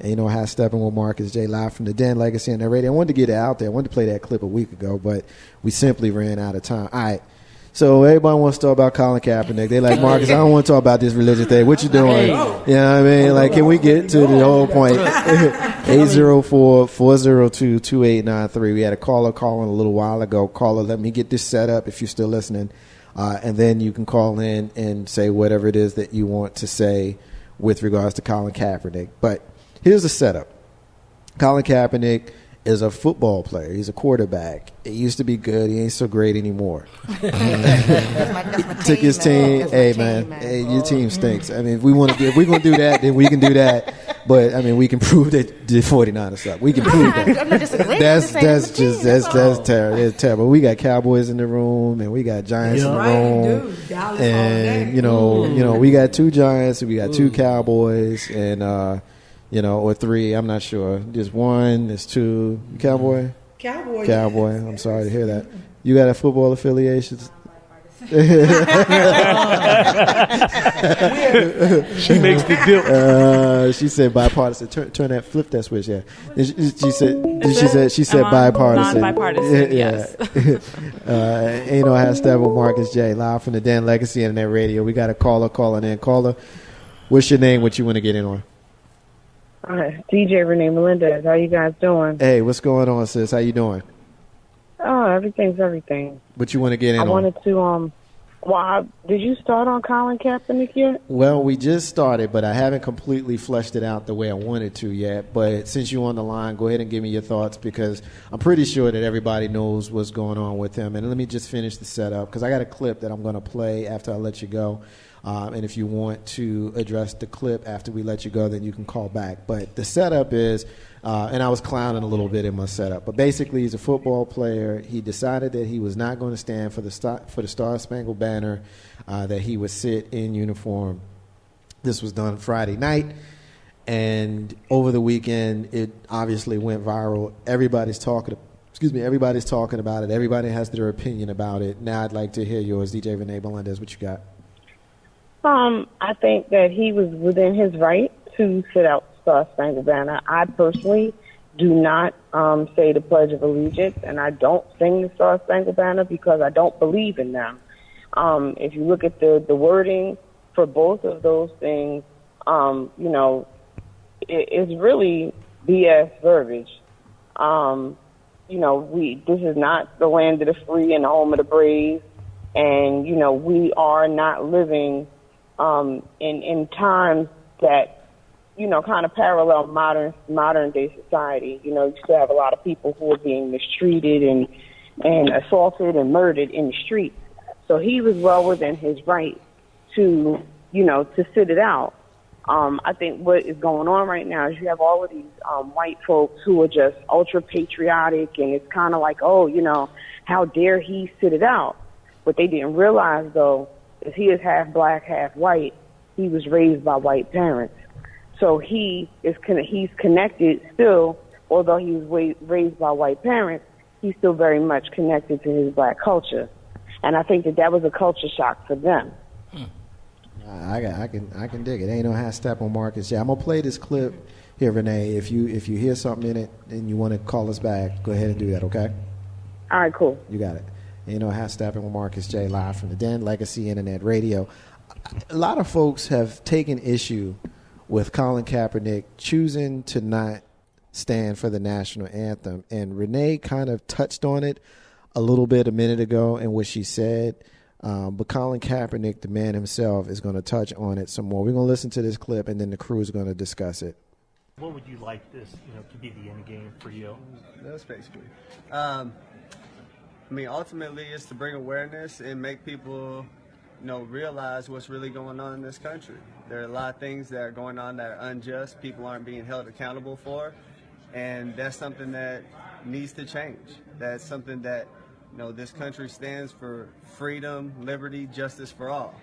And, you know, I have Steppin with Marcus J live from the Den, Legacy, and the radio. I wanted to get it out there. I wanted to play that clip a week ago, but we simply ran out of time. All right. So everybody wants to talk about Colin Kaepernick. They like, Marcus, I don't want to talk about this religion thing. What you doing? You know what I mean? Like, can we get to the whole point? 804-402-2893. We had a caller calling a little while ago. Caller, let me get this set up if you're still listening. And then you can call in and say whatever it is that you want to say with regards to Colin Kaepernick. But here's the setup. Colin Kaepernick is a football player. He's a quarterback. He used to be good. He ain't so great anymore. Took his team. Hey, man. Hey, your team stinks. I mean, if we're going to do that, then we can do that. But, I mean, we can prove that the 49ers suck. We can prove that. I'm not disagreeing. That's terrible. It's terrible. We got Cowboys in the room, and we got Giants in the room. And, you know, we got 2 Giants, and we got 2 Cowboys, and, you know, or 3, I'm not sure. There's 1, there's 2. Cowboy? Cowboy. I'm sorry to hear that. You got a football affiliation? She makes the deal. She said bipartisan. Flip that switch, yeah. She said bipartisan. Non-bipartisan, yes. Ain't no hashtag with Marcus J. Live from the Dan Legacy Internet Radio. We got a caller calling in. Caller, what's your name? What you want to get in on? Hi, DJ Renee Melendez. How you guys doing? Hey, what's going on, sis? How you doing? Oh, everything's everything. What you want to get in on? I wanted to, did you start on Colin Kaepernick yet? Well, we just started, but I haven't completely fleshed it out the way I wanted to yet. But since you're on the line, go ahead and give me your thoughts, because I'm pretty sure that everybody knows what's going on with him. And let me just finish the setup, because I got a clip that I'm going to play after I let you go. And if you want to address the clip after we let you go, then you can call back. But the setup is, and I was clowning a little bit in my setup, but basically he's a football player. He decided that he was not going to stand for the Star-Spangled Banner, that he would sit in uniform. This was done Friday night, and over the weekend it obviously went viral. Everybody's talking about it. Everybody has their opinion about it. Now I'd like to hear yours, DJ Renee Melendez. What you got? I think that he was within his right to sit out Star Spangled Banner. I personally do not say the Pledge of Allegiance, and I don't sing the Star Spangled Banner because I don't believe in them. If you look at the wording for both of those things, you know, it's really BS verbiage. You know, this is not the land of the free and the home of the brave, and, you know, we are not living in times that, you know, kind of parallel modern day society. You know, you still have a lot of people who are being mistreated and assaulted and murdered in the streets. So he was well within his right to, you know, to sit it out. I think what is going on right now is you have all of these white folks who are just ultra patriotic, and it's kind of like, oh, you know, how dare he sit it out? What they didn't realize, though, is he is half black, half white. He was raised by white parents. So he's connected still, although he was raised by white parents, he's still very much connected to his black culture. And I think that was a culture shock for them. I can dig it. Ain't no hashtag on Marcus. Yeah, I'm gonna play this clip here, Renee. If you hear something in it and you want to call us back, go ahead and do that. Okay. All right, cool. You got it. You know, hashtag with Marcus J live from the Den Legacy Internet Radio. A lot of folks have taken issue with Colin Kaepernick choosing to not stand for the national anthem, and Renee kind of touched on it a little bit a minute ago in what she said. But Colin Kaepernick, the man himself, is going to touch on it some more. We're going to listen to this clip, and then the crew is going to discuss it. What would you like this, you know, to be the end game for you? That's basically. I mean, ultimately, it's to bring awareness and make people, you know, realize what's really going on in this country. There are a lot of things that are going on that are unjust. People aren't being held accountable for, and that's something that needs to change. That's something that, you know, this country stands for: freedom, liberty, justice for all,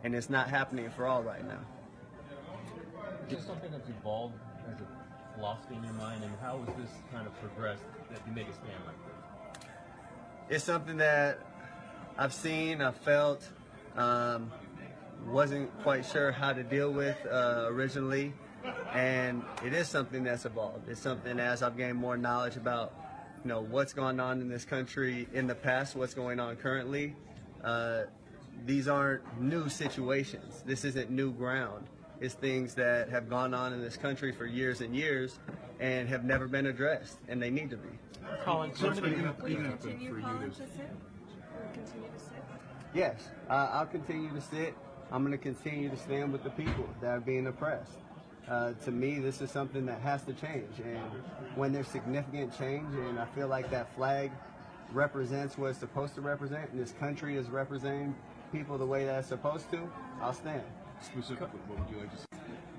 and it's not happening for all right now. Is this something that's evolved as a philosophy in your mind, and how has this kind of progressed that you make a stand like this? It's something that I've seen, I've felt, wasn't quite sure how to deal with originally, And it is something that's evolved. It's something as I've gained more knowledge about, what's gone on in this country in the past, what's going on currently. These aren't new situations. This isn't new ground. It's things that have gone on in this country for years and years and have never been addressed, and they need to be. Colin, Will you continue, Colin, to sit? Will you continue to sit? Yes, I'll continue to sit. I'm going to continue to stand with the people that are being oppressed. To me, this is something that has to change. And when there's significant change, and I feel like that flag represents what it's supposed to represent, and this country is representing people the way that it's supposed to, I'll stand. Specifically, what would you like to say?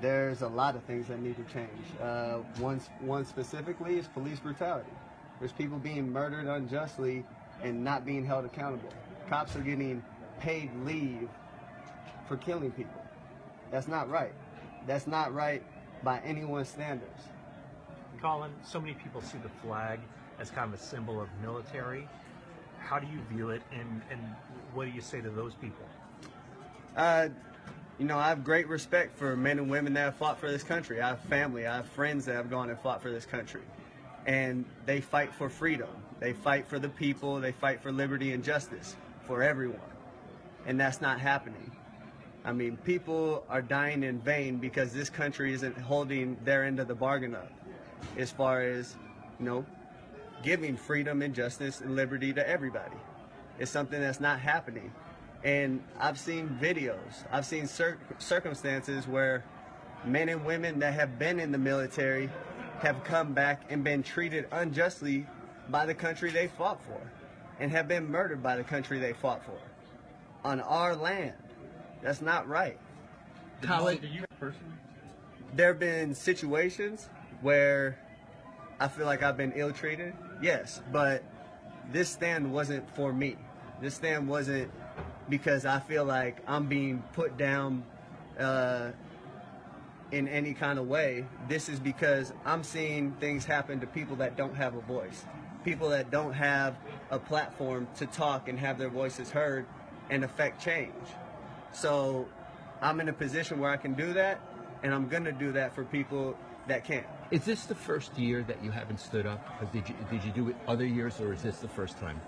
There's a lot of things that need to change. One specifically is police brutality. There's people being murdered unjustly and not being held accountable. Cops are getting paid leave for killing people. That's not right. That's not right by anyone's standards. Colin, so many people see the flag as kind of a symbol of military. How do you view it, and what do you say to those people? I have great respect for men and women that have fought for this country. I have family, I have friends that have gone and fought for this country. And they fight for freedom. They fight for the people. They fight for liberty and justice for everyone. And that's not happening. I mean, people are dying in vain because this country isn't holding their end of the bargain up as far as, giving freedom and justice and liberty to everybody. It's something that's not happening. And I've seen videos, I've seen circumstances where men and women that have been in the military have come back and been treated unjustly by the country they fought for and have been murdered by the country they fought for on our land. That's not right. Colin, did you personally? There have been situations where I feel like I've been ill-treated, yes, but this stand wasn't for me. This stand wasn't because I feel like I'm being put down in any kind of way. This is because I'm seeing things happen to people that don't have a voice, people that don't have a platform to talk and have their voices heard and affect change. So I'm in a position where I can do that, and I'm going to do that for people that can't. Is this the first year that you haven't stood up? Did you do it other years, or is this the first time?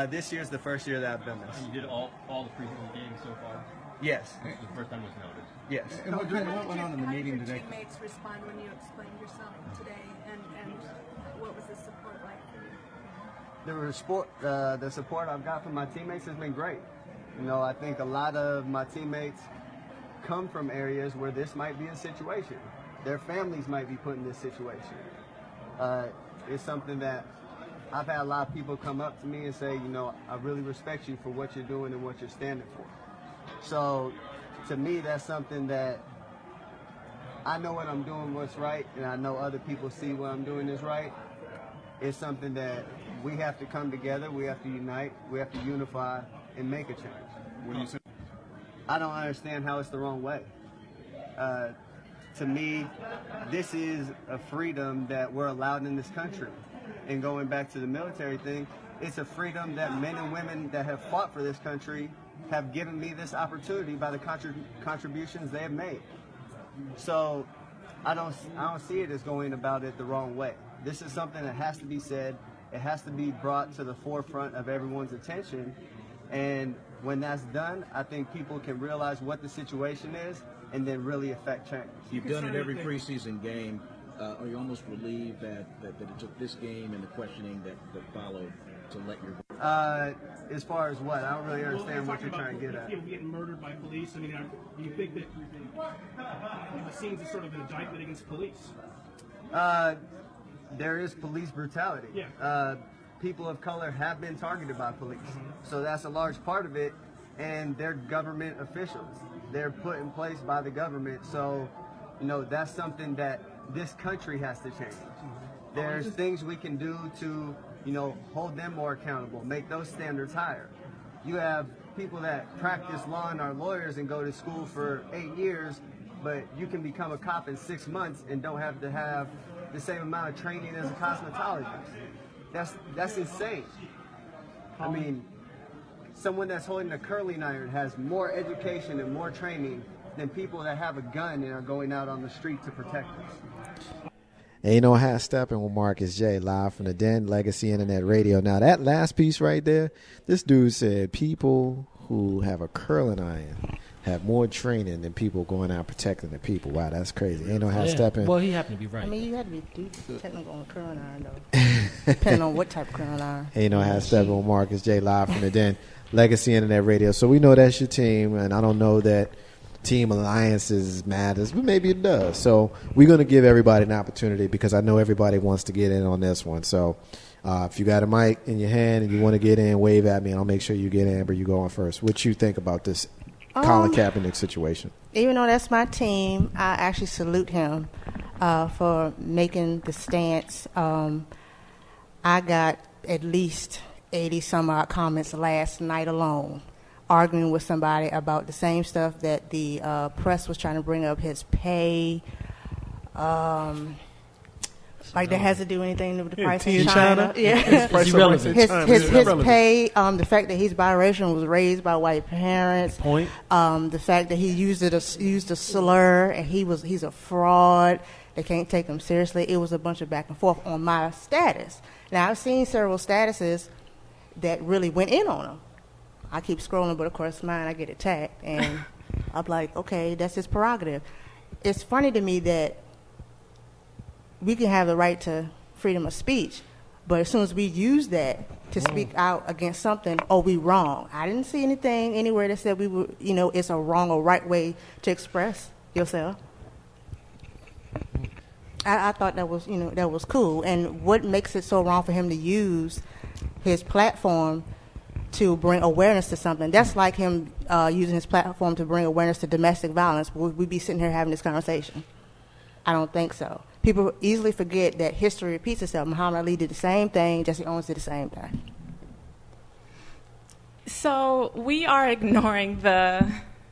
This year's the first year that I've done this. And you did all the preseason games so far? Yes. This is the first time it was noted? Yes. And what went on in the meeting today? How did your teammates respond when you explained yourself today, and what was the support like for you? The support I've got from my teammates has been great. I think a lot of my teammates come from areas where this might be a situation. Their families might be put in this situation. It's something that I've had a lot of people come up to me and say, I really respect you for what you're doing and what you're standing for. So to me, that's something that I know what I'm doing what's right, and I know other people see what I'm doing is right. It's something that we have to come together, we have to unite, we have to unify and make a change. What do you say? I don't understand how it's the wrong way. To me, this is a freedom that we're allowed in this country. And going back to the military thing, it's a freedom that men and women that have fought for this country have given me this opportunity by the contributions they have made. So I don't see it as going about it the wrong way. This is something that has to be said. It has to be brought to the forefront of everyone's attention. And when that's done, I think people can realize what the situation is and then really affect change. You've done it every preseason game. Are you almost relieved that it took this game and the questioning that followed to let your... As far as what? I don't really understand what you're trying to get at. People getting murdered by police. I mean, do you think that the scenes is sort of an indictment against police? There is police brutality. Yeah. People of color have been targeted by police. So that's a large part of it. And they're government officials. They're put in place by the government. So, that's something that this country has to change. There's things we can do to, hold them more accountable, make those standards higher. You have people that practice law and are lawyers and go to school for 8 years, but you can become a cop in 6 months and don't have to have the same amount of training as a cosmetologist. That's insane. I mean, someone that's holding a curling iron has more education and more training than people that have a gun and are going out on the street to protect us. Ain't no half stepping with Marcus J, live from the Den, Legacy Internet Radio. Now, that last piece right there, this dude said people who have a curling iron have more training than people going out protecting the people. Wow, that's crazy. Ain't no half stepping. Well, he happened to be right. I mean, you had to be technical on a curling iron, though. Depending on what type of curling iron. Ain't no half stepping with Marcus J, live from the Den, Legacy Internet Radio. So we know that's your team, and I don't know that team alliances matters, but maybe it does. So we're going to give everybody an opportunity because I know everybody wants to get in on this one. So if you got a mic in your hand and you want to get in, wave at me, and I'll make sure you get in. Amber, you go on first. What you think about this Colin Kaepernick situation? Even though that's my team, I actually salute him for making the stance. I got at least 80-some-odd comments last night alone, arguing with somebody about the same stuff that the press was trying to bring up, his pay, like that has to do anything with the price in China. Yeah, his pay, the fact that he's biracial, was raised by white parents. The fact that he used a slur and he's a fraud. They can't take him seriously. It was a bunch of back and forth on my status. Now I've seen several statuses that really went in on him. I keep scrolling, but of course mine, I get attacked, and I'm like, okay, that's his prerogative. It's funny to me that we can have the right to freedom of speech, but as soon as we use that to speak out against something, we wrong. I didn't see anything anywhere that said we were, it's a wrong or right way to express yourself. I thought that was, that was cool. And what makes it so wrong for him to use his platform to bring awareness to something? That's like him using his platform to bring awareness to domestic violence. Would we be sitting here having this conversation? I don't think so. People easily forget that history repeats itself. Muhammad Ali did the same thing. Jesse Owens did the same thing. So we are ignoring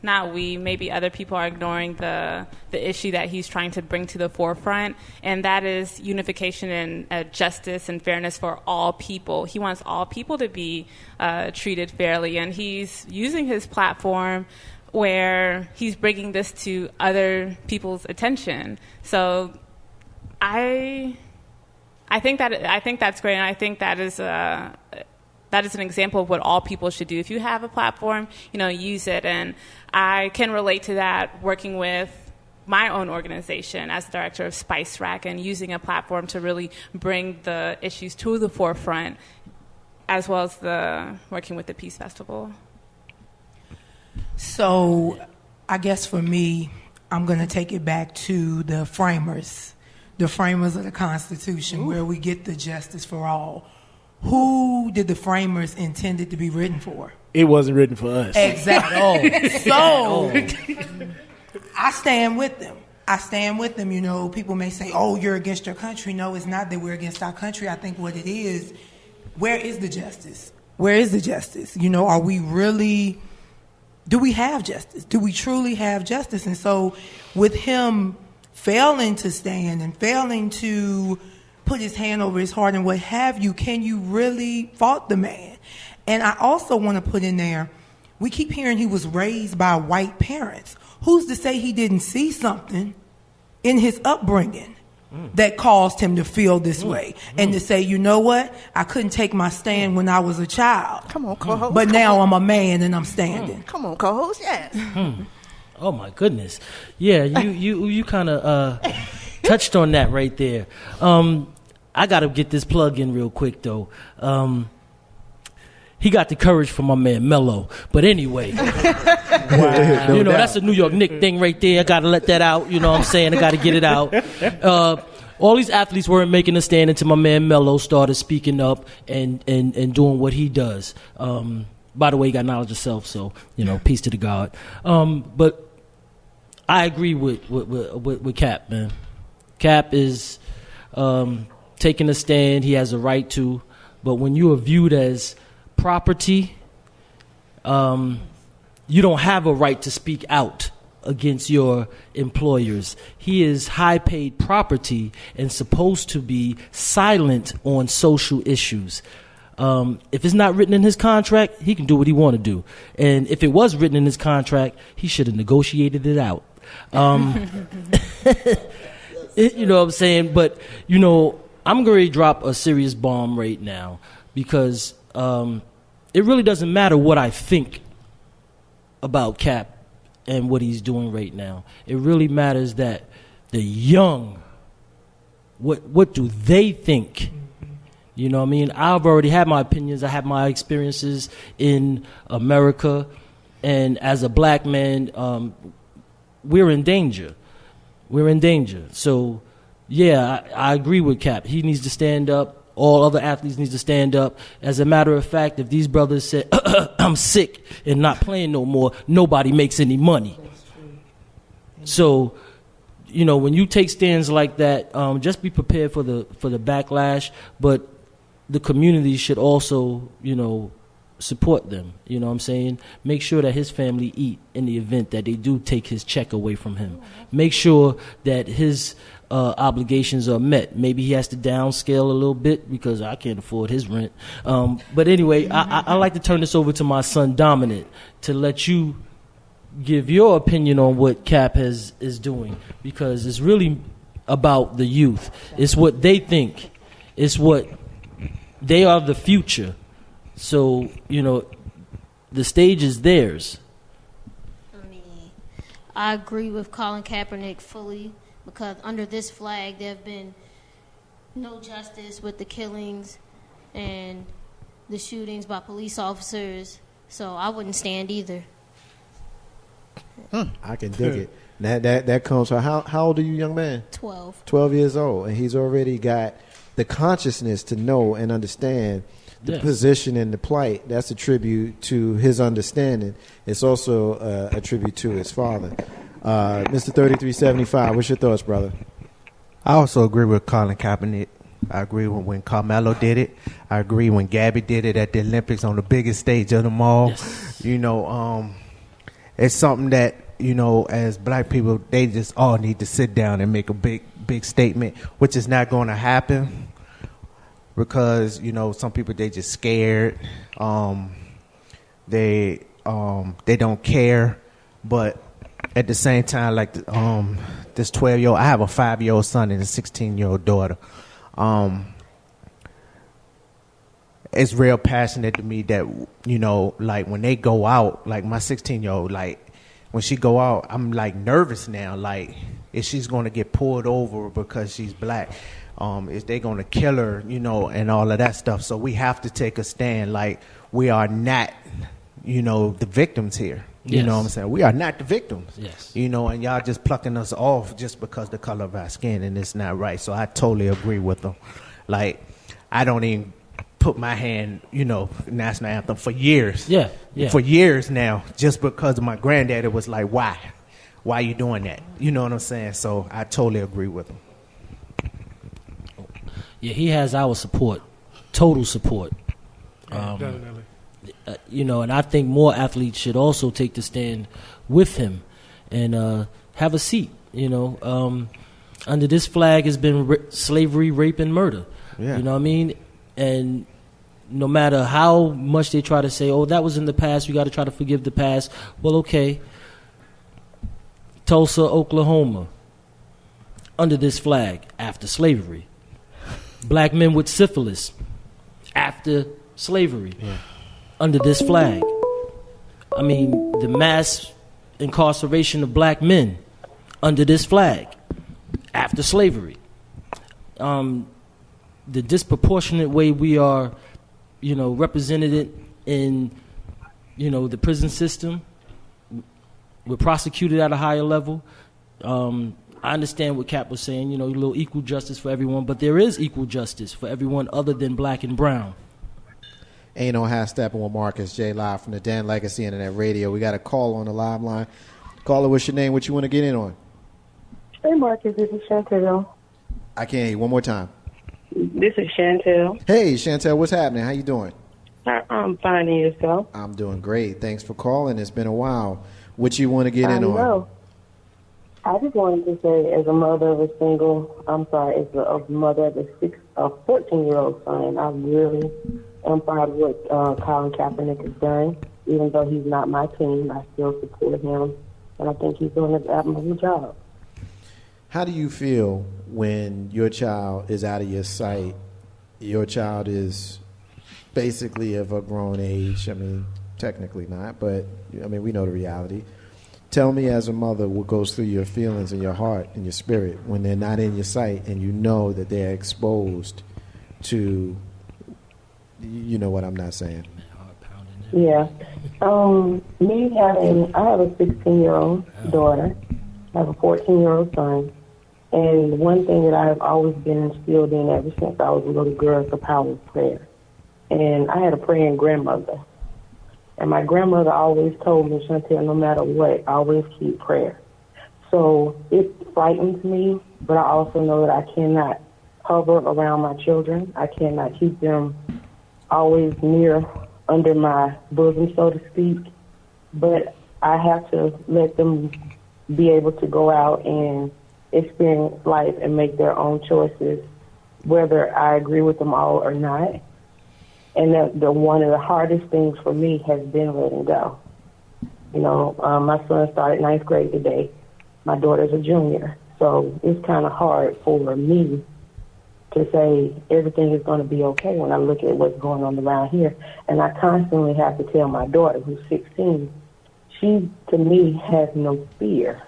not we, maybe other people are ignoring the issue that he's trying to bring to the forefront, and that is unification and justice and fairness for all people. He wants all people to be treated fairly, and he's using his platform where he's bringing this to other people's attention. So I think that's great, and I think that is an example of what all people should do. If you have a platform, use it. And I can relate to that working with my own organization as the director of Spice Rack and using a platform to really bring the issues to the forefront, as well as working with the Peace Festival. So I guess for me, I'm going to take it back to the framers of the Constitution, where we get the justice for all. Who did the framers intend it to be written for? It wasn't written for us. Exactly. So I stand with them. People may say, you're against your country. No, it's not that we're against our country. I think what it is, where is the justice? Where is the justice? Are we really, do we have justice? Do we truly have justice? And so with him failing to stand and failing to put his hand over his heart and what have you, can you really fault the man? And I also want to put in there, we keep hearing he was raised by white parents. Who's to say he didn't see something in his upbringing that caused him to feel this way? And to say, you know what? I couldn't take my stand when I was a child. Come on, co-host. But now I'm a man and I'm standing. Come on, co-host, yes. Oh, my goodness. Yeah, you kind of touched on that right there. I got to get this plug in real quick, though. He got the courage from my man Mello. But anyway, wow. That's a New York Knicks thing right there. I got to let that out. You know what I'm saying? I got to get it out. All these athletes weren't making a stand until my man Mello started speaking up and doing what he does. By the way, he got knowledge of self, so, peace to the God. But I agree with Cap, man. Cap is taking a stand. He has a right to. But when you are viewed as property, you don't have a right to speak out against your employers. He is high-paid property and supposed to be silent on social issues. If it's not written in his contract, he can do what he want to do. And if it was written in his contract, he should have negotiated it out. You know what I'm saying? But, you know, I'm going to drop a serious bomb right now because it really doesn't matter what I think about Cap and what he's doing right now. It really matters that the young, what do they think? You know what I mean? I've already had my opinions. I have my experiences in America. And as a black man, we're in danger. We're in danger. So, yeah, I agree with Cap. He needs to stand up. All other athletes need to stand up. As a matter of fact, if these brothers said, I'm sick and not playing no more, nobody makes any money. So, you know, when you take stands like that, just be prepared for the backlash. But the community should also, you know, support them. You know what I'm saying? Make sure that his family eat in the event that they do take his check away from him. Make sure that his obligations are met. Maybe he has to downscale a little bit because I can't afford his rent. But anyway, I like to turn this over to my son Dominic to let you give your opinion on what Cap is doing, because it's really about the youth. It's what they think. It's what they are, the future. So, you know, the stage is theirs. I agree with Colin Kaepernick fully, because under this flag there have been no justice with the killings and the shootings by police officers. So I wouldn't stand either. I can dig it. That comes from how old are you, young man? 12. 12 years old, and he's already got the consciousness to know and understand the position and the plight. That's a tribute to his understanding. It's also a tribute to his father. Mr. 3375, what's your thoughts, brother? I also agree with Colin Kaepernick. I agree when Carmelo did it. I agree when Gabby did it at the Olympics on the biggest stage of them all. Yes. You know, it's something that, you know, as black people, they just all need to sit down and make a big statement, which is not going to happen because, you know, some people, they just scared. They don't care. But at the same time, like this 12-year-old, I have a 5-year-old son and a 16-year-old daughter. It's real passionate to me that, you know, like when they go out, like my 16-year-old, like when she go out, I'm like nervous now. Like, if she's going to get pulled over because she's black, is they going to kill her, you know, and all of that stuff. So we have to take a stand. Like, we are not, you know, the victims here. You know what I'm saying? We are not the victims. Yes. You know, and y'all just plucking us off just because the color of our skin, and it's not right. So I totally agree with them. Like, I don't even put my hand, you know, national anthem for years. Yeah. For years now, just because my granddaddy was like, why? Why you doing that? You know what I'm saying? So I totally agree with him. Yeah, he has our support, total support. Definitely. You know, and I think more athletes should also take the stand with him and have a seat. You know, under this flag has been slavery, rape, and murder. Yeah. You know what I mean? And no matter how much they try to say, oh, that was in the past, we got to try to forgive the past. Well, okay. Tulsa, Oklahoma, under this flag, after slavery. Black men with syphilis, after slavery. Yeah. Under this flag. I mean, the mass incarceration of black men under this flag after slavery. The disproportionate way we are, you know, represented in, you know, the prison system. We're prosecuted at a higher level. I understand what Cap was saying, you know, a little equal justice for everyone, but there is equal justice for everyone other than black and brown. Ain't no half stepping with Marcus J. Live from the Dan Legacy Internet Radio. We got a call on the live line. Caller, what's your name? What you want to get in on? Hey, Marcus, this is Chantel. I can't hear you. One more time. This is Chantel. Hey, Chantel, what's happening? How you doing? I'm fine, and yourself? I'm doing great. Thanks for calling. It's been a while. What you want to get in on? Know. I just wanted to say, as a mother of a mother of a 14-year-old son, I really am proud of what Colin Kaepernick has done. Even though he's not my team, I still support him, and I think he's doing an admirable job. How do you feel when your child is out of your sight? Your child is basically of a grown age. I mean, technically not, but I mean, we know the reality. Tell me as a mother what goes through your feelings and your heart and your spirit when they're not in your sight and you know that they're exposed to, you know what I'm not saying. Yeah. I have a 16-year-old daughter. I have a 14-year-old son. And one thing that I have always been instilled in ever since I was a little girl is the power of prayer. And I had a praying grandmother. And my grandmother always told me, Chantel, no matter what, always keep prayer. So it frightens me, but I also know that I cannot hover around my children. I cannot keep them always under my bosom, so to speak. But I have to let them be able to go out and experience life and make their own choices, whether I agree with them all or not. And one of the hardest things for me has been letting go. You know, my son started 9th grade today. My daughter's a junior. So it's kind of hard for me to say everything is going to be okay when I look at what's going on around here. And I constantly have to tell my daughter, who's 16, she, to me, has no fear.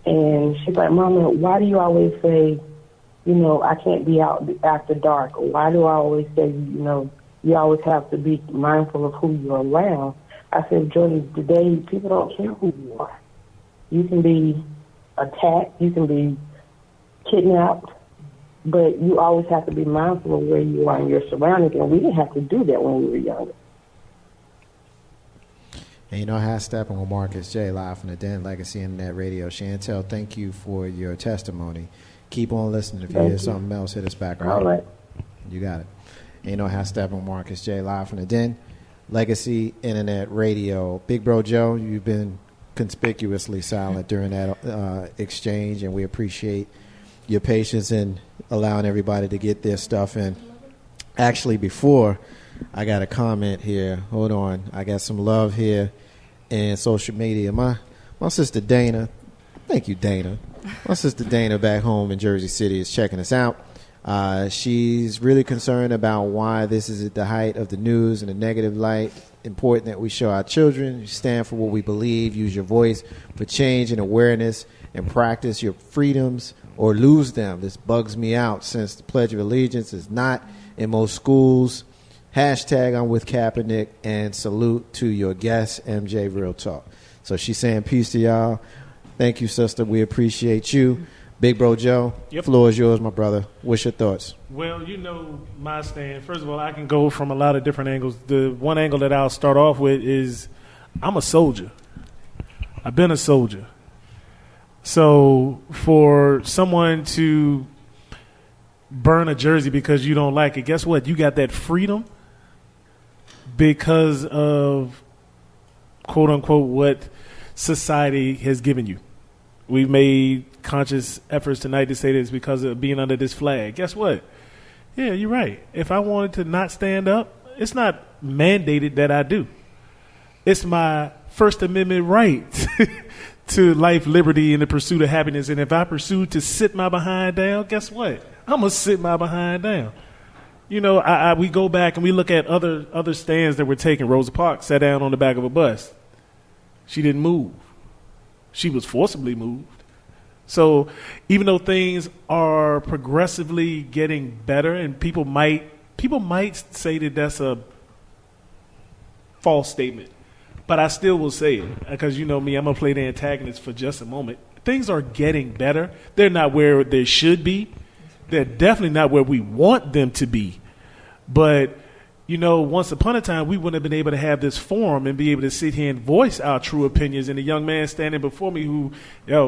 And she's like, Mama, why do you always say, you know, I can't be out after dark? Or why do I always say, you know, you always have to be mindful of who you're around? I said, Jordan, today people don't care who you are. You can be attacked, you can be kidnapped, but you always have to be mindful of where you are and your surroundings, and we didn't have to do that when we were younger. And you know how Steppin with Marcus J, live from the Den, Legacy Internet Radio. Chantel, thank you for your testimony. Keep on listening. If you hear something else, hit us back. All right. You got it. And you know how Steppin with Marcus J, live from the Den, Legacy Internet Radio. Big Bro Joe, you've been conspicuously silent during that exchange, and we appreciate your patience in allowing everybody to get their stuff in. Actually, before I got a comment here. Hold on. I got some love here in social media. My sister Dana, thank you, Dana. My sister Dana back home in Jersey City is checking us out. She's really concerned about why this is at the height of the news and the negative light. Important that we show our children, stand for what we believe, use your voice for change and awareness, and practice your freedoms or lose them. This bugs me out since the Pledge of Allegiance is not in most schools. Hashtag I'm with Kaepernick, and salute to your guest, MJ Real Talk. So she's saying peace to y'all. Thank you, sister. We appreciate you. Big Bro Joe, floor is yours, my brother. What's your thoughts? Well, you know my stand. First of all, I can go from a lot of different angles. The one angle that I'll start off with is I'm a soldier. I've been a soldier. So for someone to burn a jersey because you don't like it, guess what? You got that freedom because of, quote unquote, what society has given you. We've made conscious efforts tonight to say this because of being under this flag. Guess what? Yeah, you're right. If I wanted to not stand up, it's not mandated that I do. It's my First Amendment right to life, liberty, and the pursuit of happiness. And if I pursue to sit my behind down, guess what? I'm going to sit my behind down. You know, we go back and we look at other stands that were taken. Rosa Parks sat down on the back of a bus. She didn't move. She was forcibly moved. So even though things are progressively getting better, and people might say that that's a false statement, but I still will say it because you know me, I'm going to play the antagonist for just a moment. Things are getting better. They're not where they should be. They're definitely not where we want them to be. But, you know, once upon a time, we wouldn't have been able to have this forum and be able to sit here and voice our true opinions. And the young man standing before me who,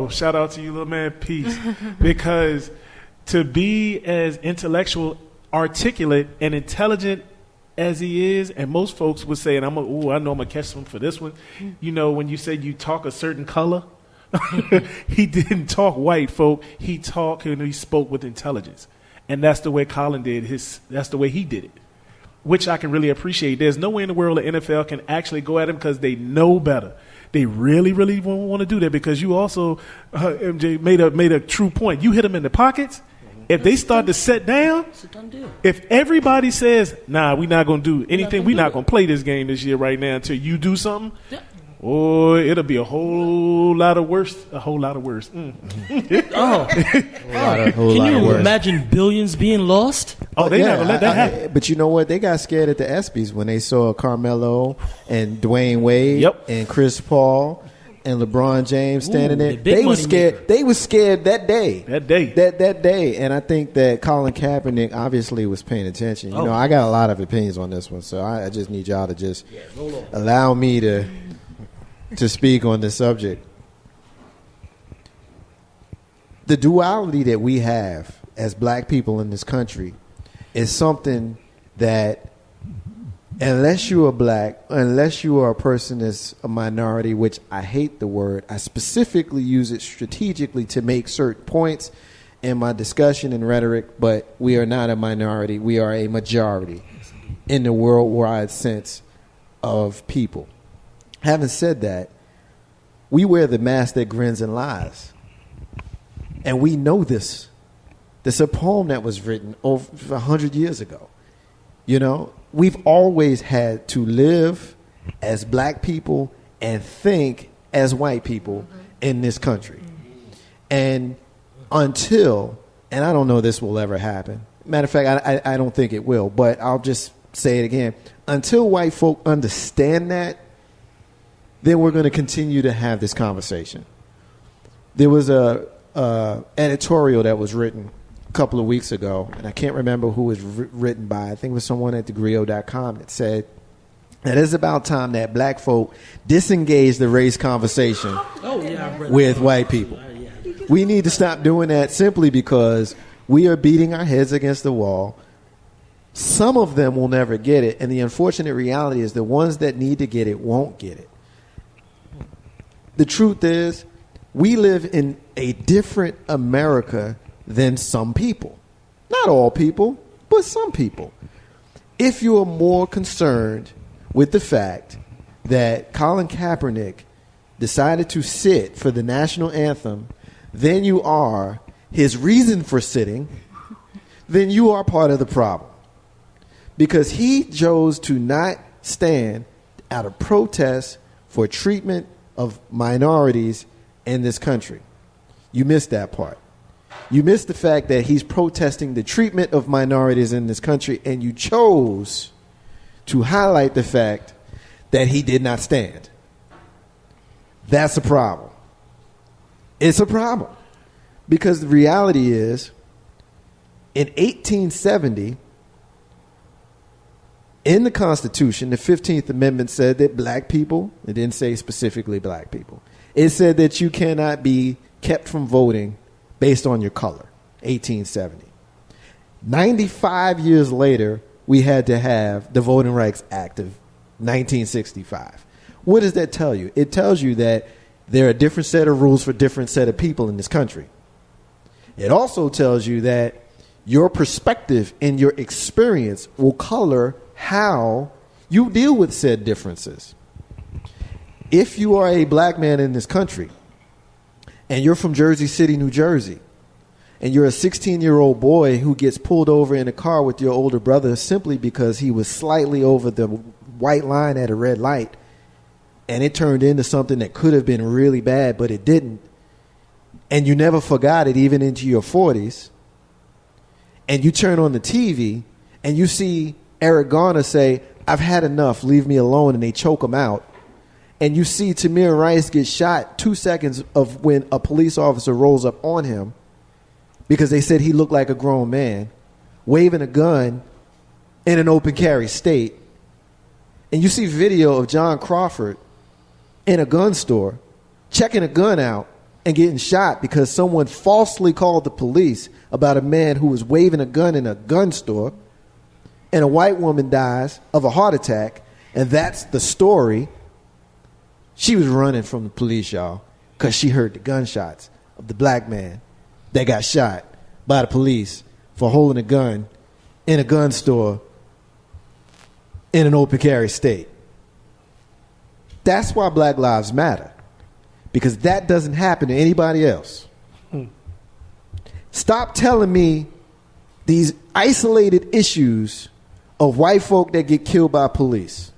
shout out to you, little man, peace. Because to be as intellectual, articulate, and intelligent as he is, and most folks would say, and I know I'm going to catch him for this one. You know, when you say you talk a certain color, he didn't talk white, folk. He talked and he spoke with intelligence. And that's the way Colin did that's the way he did it. which I can really appreciate. There's no way in the world the NFL can actually go at him because they know better. They really, really won't want to do that because you also, MJ, made a true point. You hit them in the pockets. If they start to set down, It's a done deal. if everybody says, nah, we're not going to do anything, we're not going to play this game this year right now until you do something, oh, it'll be a whole lot of worse. A whole lot of worse. Can you imagine billions being lost? Oh, they're not going to let that happen. But you know what? They got scared at the ESPYs when they saw Carmelo and Dwayne Wade and Chris Paul and LeBron James standing there. They were scared. They were scared that day. That day. And I think that Colin Kaepernick obviously was paying attention. You know, I got a lot of opinions on this one, so I just need y'all to just allow me to speak on this subject. The duality that we have as black people in this country is something that unless you are black, unless you are a person that's a minority, which I hate the word, I specifically use it strategically to make certain points in my discussion and rhetoric, but we are not a minority. We are a majority in the worldwide sense of people. Having said that, we wear the mask that grins and lies. And we know this. There's a poem that was written over 100 years ago. You know, we've always had to live as black people and think as white people in this country. And until, and I don't know this will ever happen. Matter of fact, I don't think it will, but I'll just say it again. Until white folk understand that, then we're going to continue to have this conversation. There was a editorial that was written a couple of weeks ago, and I can't remember who was written by. I think it was someone at thegrio.com that said that it's about time that black folk disengage the race conversation with white people. We need to stop doing that simply because we are beating our heads against the wall. Some of them will never get it, and the unfortunate reality is the ones that need to get it won't get it. The truth is, we live in a different America than some people. Not all people, but some people. If you are more concerned with the fact that Colin Kaepernick decided to sit for the national anthem than you are his reason for sitting, then you are part of the problem. Because he chose to not stand out of protest for treatment of minorities in this country. You missed that part. You missed the fact that he's protesting the treatment of minorities in this country, and you chose to highlight the fact that he did not stand. That's a problem. It's a problem. Because the reality is, in 1870, in the Constitution, the 15th Amendment said that black people, it didn't say specifically black people, it said that you cannot be kept from voting based on your color, 1870. 95 years later, we had to have the Voting Rights Act of 1965. What does that tell you? It tells you that there are a different set of rules for different set of people in this country. It also tells you that your perspective and your experience will color how you deal with said differences. If you are a black man in this country and you're from Jersey City, New Jersey, and you're a 16-year-old boy who gets pulled over in a car with your older brother simply because he was slightly over the white line at a red light, and it turned into something that could have been really bad, but it didn't, and you never forgot it even into your 40s, and you turn on the TV and you see Eric Garner say, "I've had enough, leave me alone," and they choke him out. And you see Tamir Rice get shot 2 seconds of when a police officer rolls up on him because they said he looked like a grown man, waving a gun in an open carry state. And you see video of John Crawford in a gun store checking a gun out and getting shot because someone falsely called the police about a man who was waving a gun in a gun store, and a white woman dies of a heart attack, and that's the story. She was running from the police, y'all, because she heard the gunshots of the black man that got shot by the police for holding a gun in a gun store in an open carry state. That's why Black Lives Matter, because that doesn't happen to anybody else. Stop telling me these isolated issues of white folk that get killed by police.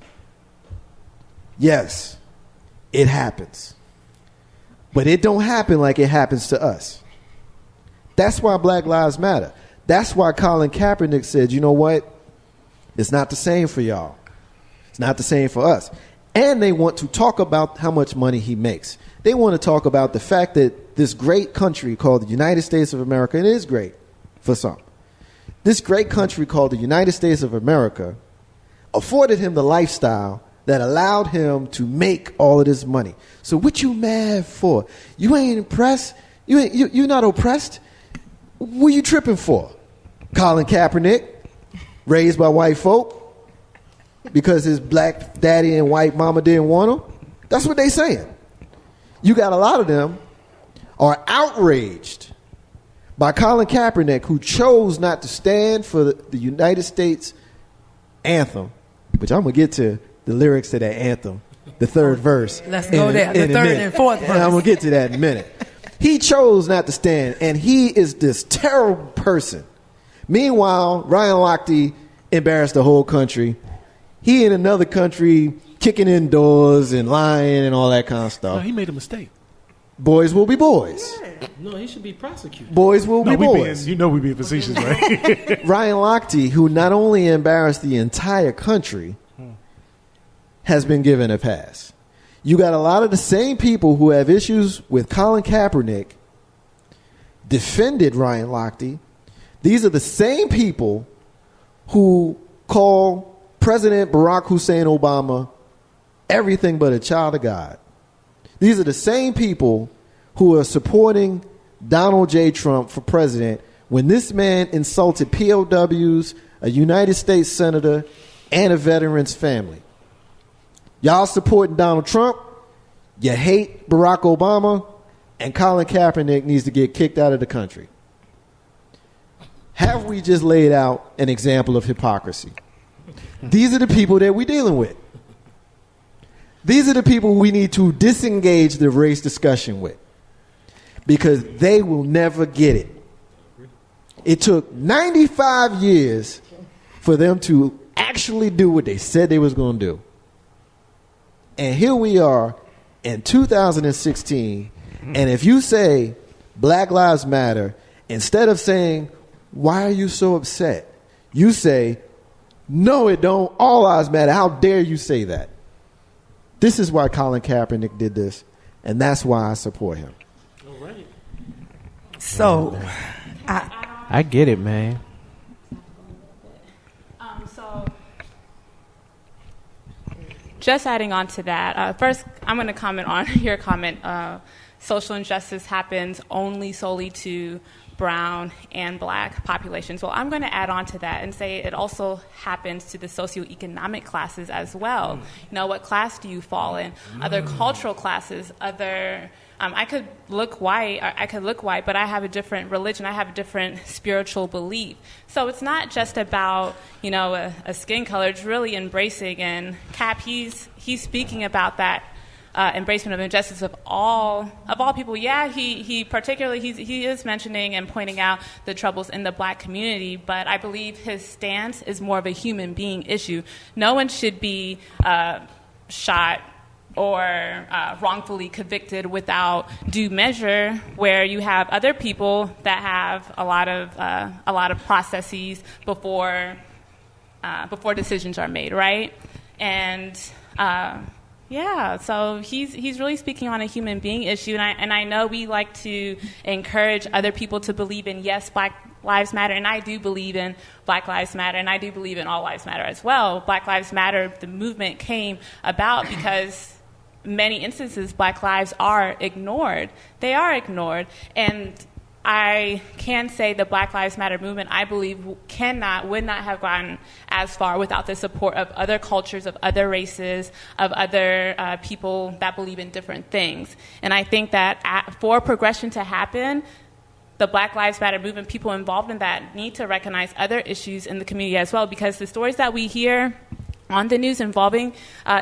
Yes, it happens. But it don't happen like it happens to us. That's why Black Lives Matter. That's why Colin Kaepernick said, you know what? It's not the same for y'all. It's not the same for us. And they want to talk about how much money he makes. They want to talk about the fact that this great country called the United States of America, and it is great for some, this great country called the United States of America afforded him the lifestyle that allowed him to make all of this money. So what you mad for? You ain't impressed? You're not oppressed? What you tripping for? Colin Kaepernick, raised by white folk because his black daddy and white mama didn't want him? That's what they saying. You got a lot of them are outraged by Colin Kaepernick, who chose not to stand for the United States anthem, which I'm going to get to the lyrics to that anthem, the third verse. Let's go there, the third and fourth verse. I'm going to get to that in a minute. He chose not to stand, and he is this terrible person. Meanwhile, Ryan Lochte embarrassed the whole country. He in another country kicking in doors and lying and all that kind of stuff. No, he made a mistake. Boys will be boys. No, he should be prosecuted. Boys will be boys. We being facetious, right? Ryan Lochte, who not only embarrassed the entire country, has been given a pass. You got a lot of the same people who have issues with Colin Kaepernick defended Ryan Lochte. These are the same people who call President Barack Hussein Obama everything but a child of God. These are the same people who are supporting Donald J. Trump for president when this man insulted POWs, a United States senator, and a veteran's family. Y'all supporting Donald Trump, you hate Barack Obama, and Colin Kaepernick needs to get kicked out of the country. Have we just laid out an example of hypocrisy? These are the people that we're dealing with. These are the people we need to disengage the race discussion with, because they will never get it. It took 95 years for them to actually do what they said they was going to do. And here we are in 2016, and if you say Black Lives Matter, instead of saying, why are you so upset? You say, no, it don't. All lives matter. How dare you say that? This is why Colin Kaepernick did this, and that's why I support him. All right. So, I get it, man. So, just adding on to that, first, I'm going to comment on your comment. Social injustice happens only solely to brown and black populations. Well, I'm going to add on to that and say it also happens to the socioeconomic classes as well. You know, what class do you fall in? Other cultural classes, other... I could look white, but I have a different religion. I have a different spiritual belief. So it's not just about, you know, a skin color. It's really embracing. And Cap, he's speaking about that embracement of injustice of all people. Yeah, he particularly he is mentioning and pointing out the troubles in the black community, but I believe his stance is more of a human being issue. No one should be shot or wrongfully convicted without due measure, where you have other people that have a lot of processes before decisions are made, right? And yeah, so he's really speaking on a human being issue, and I know we like to encourage other people to believe in, yes, Black Lives Matter, and I do believe in Black Lives Matter, and I do believe in All Lives Matter as well. Black Lives Matter, the movement came about because many instances Black lives are ignored. They are ignored, and I can say the Black Lives Matter movement, I believe, would not have gotten as far without the support of other cultures, of other races, of other people that believe in different things. And I think that for progression to happen, the Black Lives Matter movement, people involved in that, need to recognize other issues in the community as well, because the stories that we hear on the news involving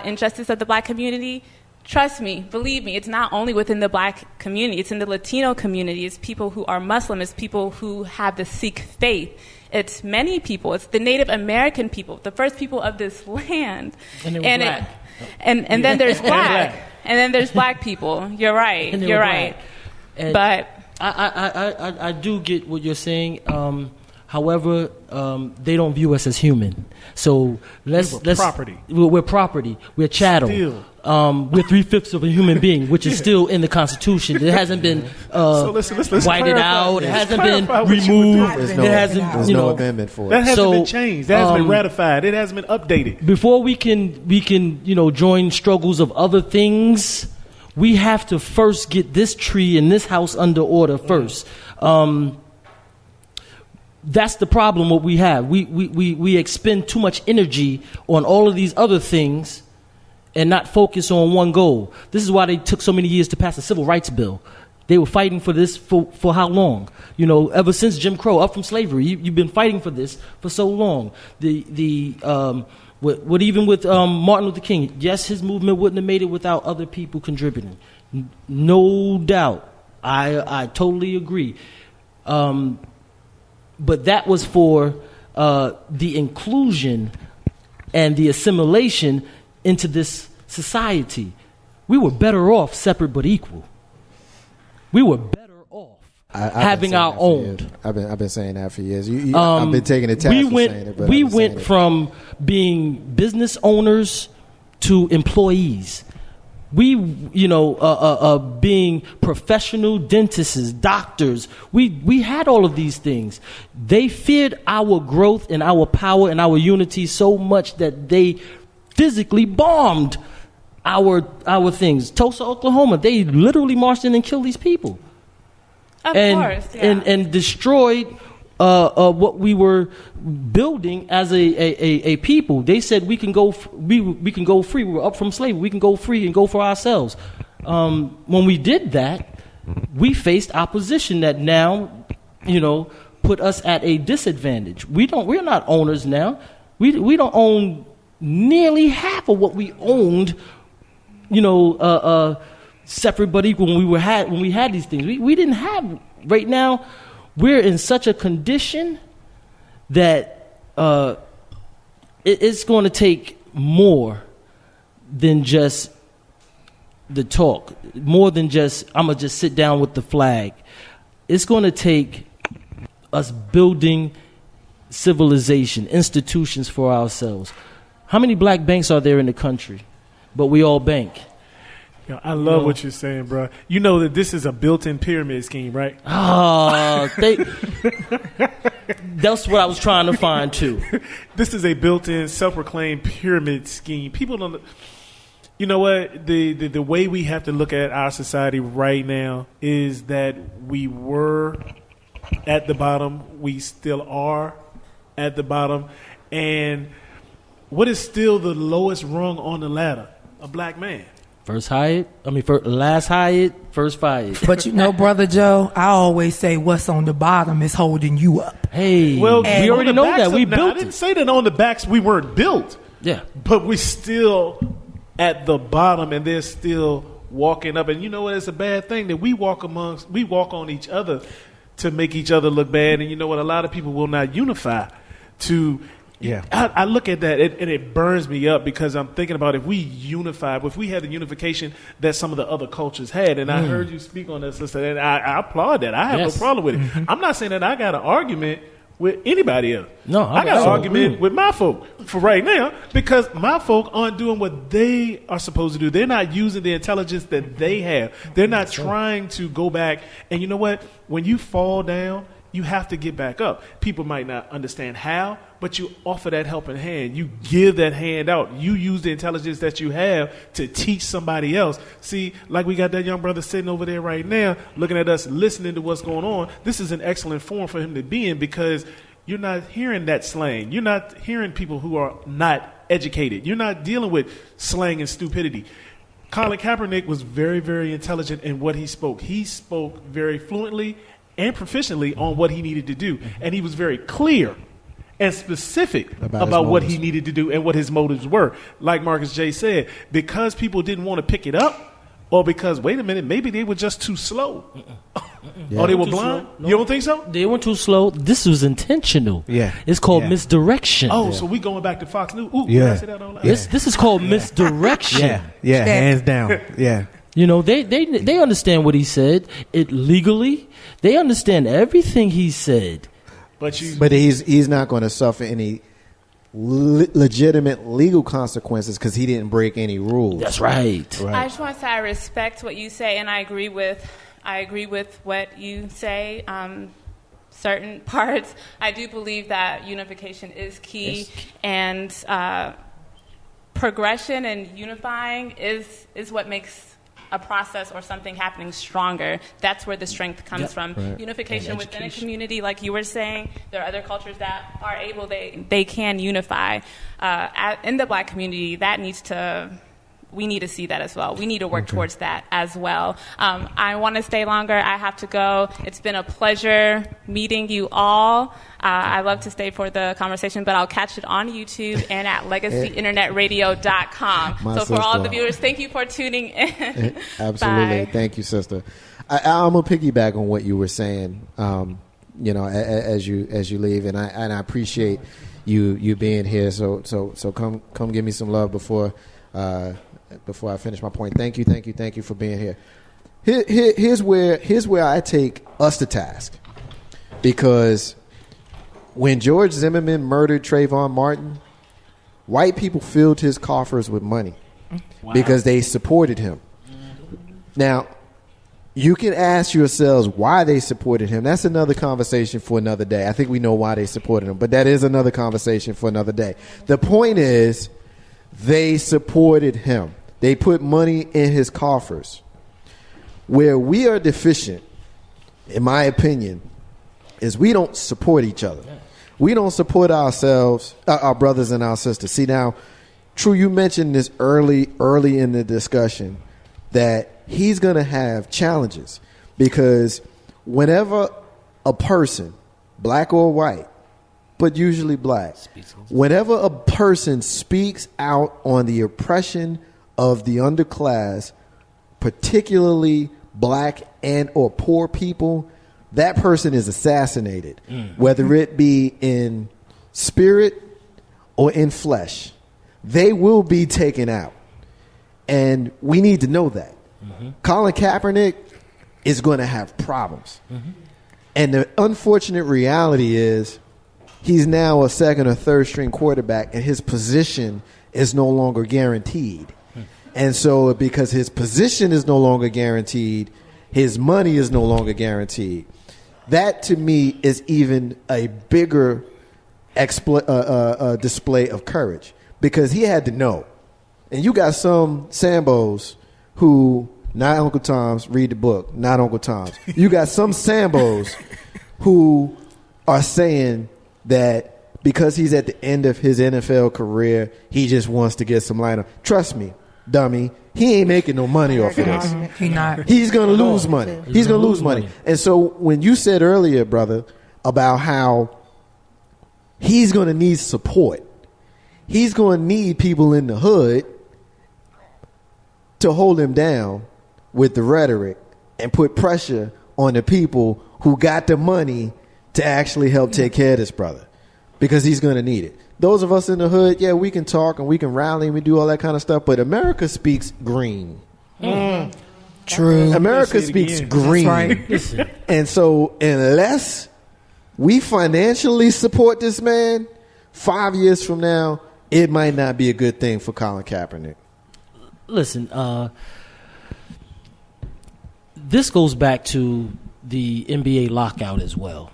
injustice of the black community, trust me, believe me, it's not only within the black community, it's in the Latino community, it's people who are Muslim, it's people who have the Sikh faith. It's many people. It's the Native American people, the first people of this land. And then there's black. And then there's black people. You're right. You're right. But I do get what you're saying. However, they don't view us as human. So let's property. We're property. We're chattel. Still. We're 3/5 of a human being, which is still in the Constitution. It hasn't been let's whited out. It hasn't been clarify removed. There's no amendment for it. That hasn't been changed. That hasn't been ratified. It hasn't been updated. Before we can join struggles of other things, we have to first get this tree and this house under order first. That's the problem. What we have, we expend too much energy on all of these other things and not focus on one goal. This is why they took so many years to pass the Civil Rights Bill. They were fighting for this for how long? Ever since Jim Crow, up from slavery, you've been fighting for this for so long. Even with Martin Luther King, yes, his movement wouldn't have made it without other people contributing. No doubt. I totally agree. But that was for the inclusion and the assimilation into this society. We were better off separate but equal. We were better off having our own. I've been saying that for years. I've been taking a task for saying it. But we went from being business owners to employees. We, being professional dentists, doctors, we had all of these things. They feared our growth and our power and our unity so much that they physically bombed our things. Tulsa, Oklahoma, they literally marched in and killed these people. Of course, yeah. and destroyed what we were building as a people. They said we can go we can go free. We were up from slavery. We can go free and go for ourselves. When we did that, we faced opposition that now, put us at a disadvantage. We're not owners now. We don't own nearly half of what we owned. Separate but equal when we had these things. We didn't have. Right now, we're in such a condition that it's going to take more than just the talk, more than just I'm gonna just sit down with the flag. It's going to take us building civilization, institutions for ourselves. How many black banks are there in the country? But we all bank. I love what you're saying, bro. You know that this is a built-in pyramid scheme, right? That's what I was trying to find too. This is a built-in, self-proclaimed pyramid scheme. People don't. You know what? The way we have to look at our society right now is that we were at the bottom. We still are at the bottom. And what is still the lowest rung on the ladder? A black man. Last hired, first fired. But Brother Joe, I always say what's on the bottom is holding you up. Hey, well, we already know that. We built it. I didn't say that on the backs we weren't built. Yeah. But we still at the bottom and they're still walking up. And you know what? It's a bad thing that we walk on each other to make each other look bad. And you know what? A lot of people will not unify to... Yeah, I look at that and it burns me up because I'm thinking about if we unified, if we had the unification that some of the other cultures had, and I heard you speak on this, sister, and I applaud that. I have no problem with it. Mm-hmm. I'm not saying that I got an argument with anybody else. No, I got an argument with my folk for right now because my folk aren't doing what they are supposed to do. They're not using the intelligence that they have. They're not trying to go back. And you know what? When you fall down, you have to get back up. People might not understand how, but you offer that helping hand. You give that hand out. You use the intelligence that you have to teach somebody else. See, like we got that young brother sitting over there right now, looking at us, listening to what's going on. This is an excellent forum for him to be in because you're not hearing that slang. You're not hearing people who are not educated. You're not dealing with slang and stupidity. Colin Kaepernick was very, very intelligent in what he spoke. He spoke very fluently and proficiently on what he needed to do. And he was very clear. and specific About his about what motives. he needed to do and what his motives were. Like Marcus J said, because people didn't want to pick it up, or because, wait a minute, maybe they were just too slow. Yeah. Or they were Too blind? slow. No. You don't think so? They were too slow. This was intentional. Yeah. It's called Yeah. misdirection. Oh, so we going back to Fox News. Ooh, Yeah. did I say that out loud? This is called misdirection. Yeah, hands down. Yeah. You know, they understand what he said. It legally, they understand everything he said. But he's not going to suffer any legitimate legal consequences because he didn't break any rules. That's right. I just want to say I respect what you say, and I agree with what you say. Certain parts, I do believe that unification is key, and progression and unifying is what makes a process or something happening stronger. That's where the strength comes from. Right. Unification And within a education. community, like you were saying, there are other cultures that are able, they can unify. In the Black community, we need to see that as well. We need to work towards that as well. I want to stay longer. I have to go. It's been a pleasure meeting you all. I love to stay for the conversation, but I'll catch it on YouTube and at legacyinternetradio.com. My So for all sister. the viewers, thank you for tuning in. Absolutely. Bye. Thank you, sister. I'm gonna piggyback on what you were saying. As you leave, and I appreciate you being here. So come give me some love before I finish my point. Thank you for being here. Here's where I take us to task, because when George Zimmerman murdered Trayvon Martin, white people filled his coffers with money because they supported him. Now, you can ask yourselves why they supported him. That's another conversation for another day. I think we know why they supported him, but that is another conversation for another day. The point is, they supported him. They put money in his coffers. Where we are deficient, in my opinion, is we don't support each other. We don't support ourselves, our brothers and our sisters. See, now, True, you mentioned this early in the discussion, that he's going to have challenges, because whenever a person, black or white, but usually black, whenever a person speaks out on the oppression of the underclass, particularly black and or poor people, that person is assassinated, whether it be in spirit or in flesh. They will be taken out. And we need to know that. Colin Kaepernick is going to have problems. And the unfortunate reality is he's now a second or third string quarterback, and his position is no longer guaranteed. And so because his position is no longer guaranteed, his money is no longer guaranteed. That, to me, is even a bigger display of courage, because he had to know. And you got some Sambos who, not Uncle Tom's, read the book, not Uncle Tom's. You got some Sambos who are saying that because he's at the end of his NFL career, he just wants to get some light on. Trust me, dummy, he ain't making no money off of this. He not. He's going to lose money. He's going to lose money. And so when you said earlier, brother, about how he's going to need support, he's going to need people in the hood to hold him down with the rhetoric and put pressure on the people who got the money to actually help take care of this brother, because he's going to need it. Those of us in the hood, yeah, we can talk and we can rally and we do all that kind of stuff, but America speaks green. True. America speaks green. That's right. And so unless we financially support this man, 5 years from now, it might not be a good thing for Colin Kaepernick. Listen, this goes back to the NBA lockout as well.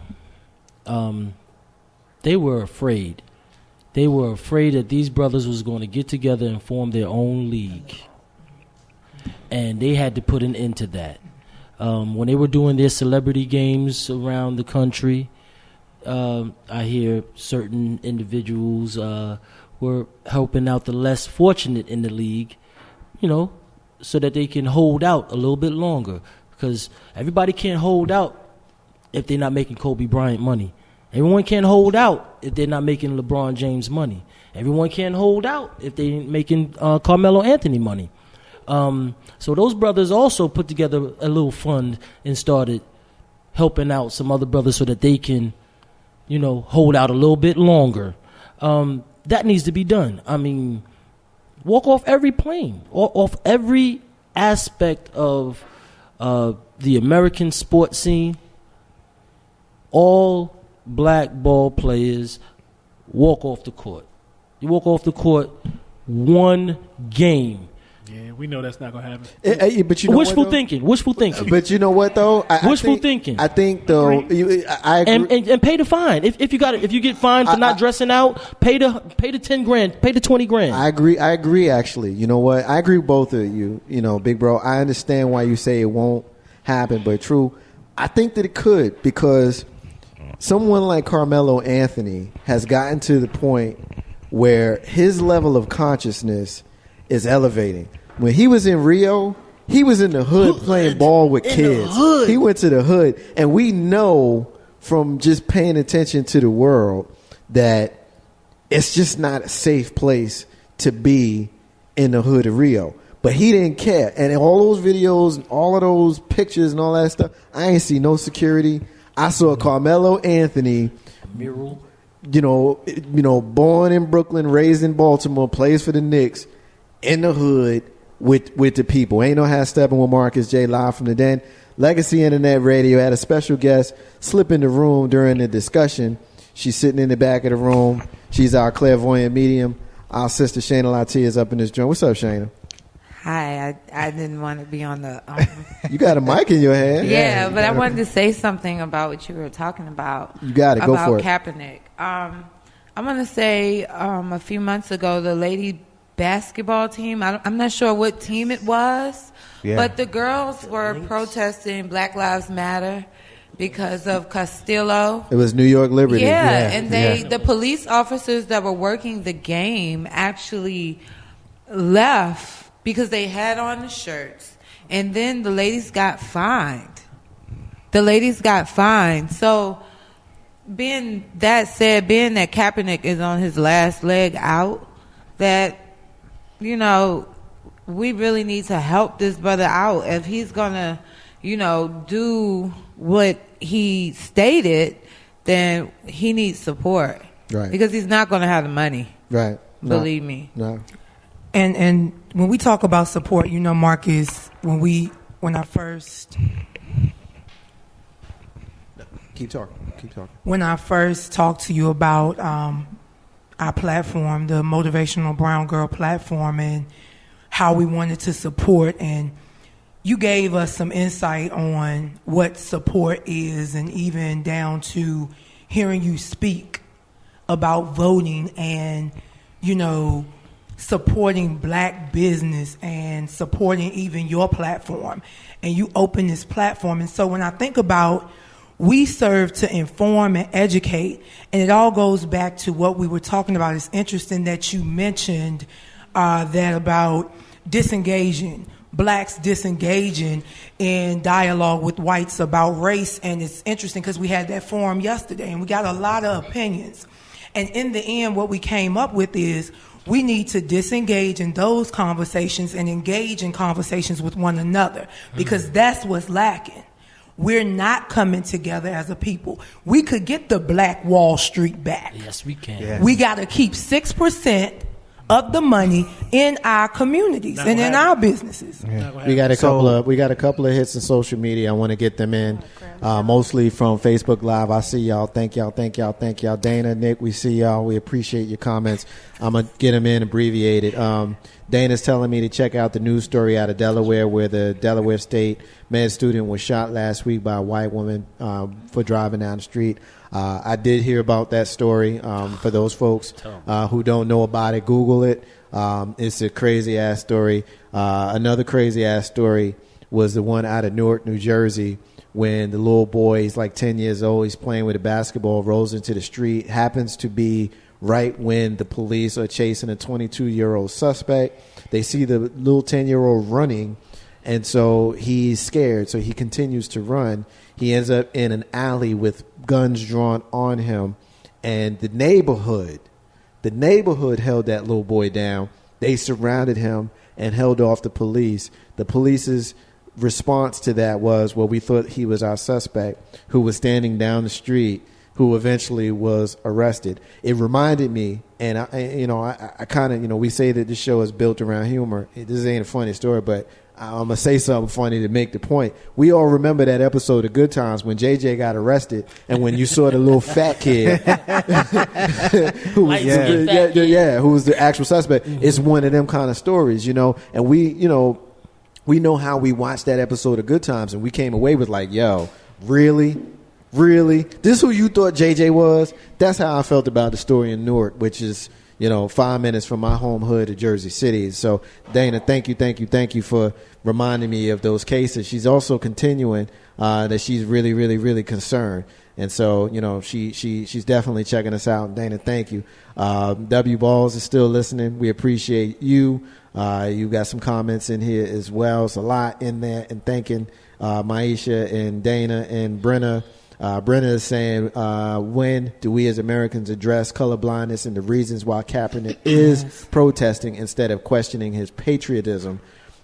They were afraid. They were afraid that these brothers was going to get together and form their own league. And they had to put an end to that. When they were doing their celebrity games around the country, I hear certain individuals were helping out the less fortunate in the league, so that they can hold out a little bit longer. Because everybody can't hold out if they're not making Kobe Bryant money. Everyone can't hold out if they're not making LeBron James money. Everyone can't hold out if they ain't making Carmelo Anthony money. So those brothers also put together a little fund and started helping out some other brothers so that they can, hold out a little bit longer. That needs to be done. I mean, walk off every plane, off every aspect of the American sports scene. All black ball players walk off the court. You walk off the court one game. Yeah, we know that's not going to happen. But you know wishful what, thinking. But you know what, though? Wishful thinking. I think, though, I agree. And pay the fine. If you get fined for not dressing out, pay the $10,000, pay the $20,000. I agree. Actually, you know what? I agree with both of you. Big bro. I understand why you say it won't happen, but true. I think that it could, because someone like Carmelo Anthony has gotten to the point where his level of consciousness is elevating. When he was in Rio, he was in the hood playing ball with kids. He went to the hood, and we know from just paying attention to the world that it's just not a safe place to be in the hood of Rio. But he didn't care. And in all those videos and all of those pictures and all that stuff, I ain't see no security. I saw Carmelo Anthony, mural. Born in Brooklyn, raised in Baltimore, plays for the Knicks, in the hood with the people. Ain't no half stepping with Marcus J. live from the den. Legacy Internet Radio had a special guest slip in the room during the discussion. She's sitting in the back of the room. She's our clairvoyant medium. Our sister Shayna Latia is up in this joint. What's up, Shayna? Hi, I didn't want to be on the... You got a mic in your hand. Yeah, but I wanted to say something about what you were talking about. You got it. Go for it. About Kaepernick. I'm going to say a few months ago, the lady basketball team, I'm not sure what team it was, but the girls were protesting Black Lives Matter because of Castillo. It was New York Liberty. And the police officers that were working the game actually left because they had on the shirts, and then the ladies got fined. So being that Kaepernick is on his last leg out, that we really need to help this brother out. If he's gonna do what he stated, then he needs support, right? Because he's not gonna have the money, right? Believe me. No. And when we talk about support, Marcus, when I first keep talking. When I first talked to you about our platform, the Motivational Brown Girl platform, and how we wanted to support, and you gave us some insight on what support is, and even down to hearing you speak about voting and, supporting black business and supporting even your platform. And you open this platform. And so when I think about, we serve to inform and educate, and it all goes back to what we were talking about. It's interesting that you mentioned that about disengaging, blacks disengaging in dialogue with whites about race. And it's interesting because we had that forum yesterday, and we got a lot of opinions. And in the end, what we came up with is we need to disengage in those conversations and engage in conversations with one another, because that's what's lacking. We're not coming together as a people. We could get the Black Wall Street back. Yes, we can. Yes. We got to keep 6% of the money in our communities and in our businesses. Yeah. We got a couple of hits in social media. I want to get them in, mostly from Facebook Live. I see y'all. Thank y'all. Dana, Nick, we see y'all. We appreciate your comments. I'm gonna get them in abbreviated. Dana's telling me to check out the news story out of Delaware, where the Delaware State med student was shot last week by a white woman for driving down the street. I did hear about that story. For those folks who don't know about it, Google it. It's a crazy-ass story. Another crazy-ass story was the one out of Newark, New Jersey, when the little boy, he's like 10 years old, he's playing with a basketball, rolls into the street, happens to be right when the police are chasing a 22-year-old suspect. They see the little 10-year-old running, And so he's scared, so he continues to run. He ends up in an alley with guns drawn on him, and the neighborhood held that little boy down. They surrounded him and held off the police. The police's response to that was, well, we thought he was our suspect who was standing down the street, who eventually was arrested. It reminded me, and I kind of, we say that this show is built around humor. This ain't a funny story, but I'm going to say something funny to make the point. We all remember that episode of Good Times when JJ got arrested, and when you saw the little fat kid who was the actual suspect. Mm-hmm. It's one of them kind of stories, and we know how we watched that episode of Good Times, and we came away with like, yo, really? This who you thought JJ was? That's how I felt about the story in Newark, which is 5 minutes from my home hood of Jersey City. So, Dana, thank you for reminding me of those cases. She's also continuing that she's really, really, really concerned. And so, she's definitely checking us out. Dana, thank you. W Balls is still listening. We appreciate you. You got some comments in here as well. It's a lot in there. And thanking Maisha and Dana and Brenna. Brenna is saying, when do we as Americans address colorblindness and the reasons why Kaepernick is protesting instead of questioning his patriotism?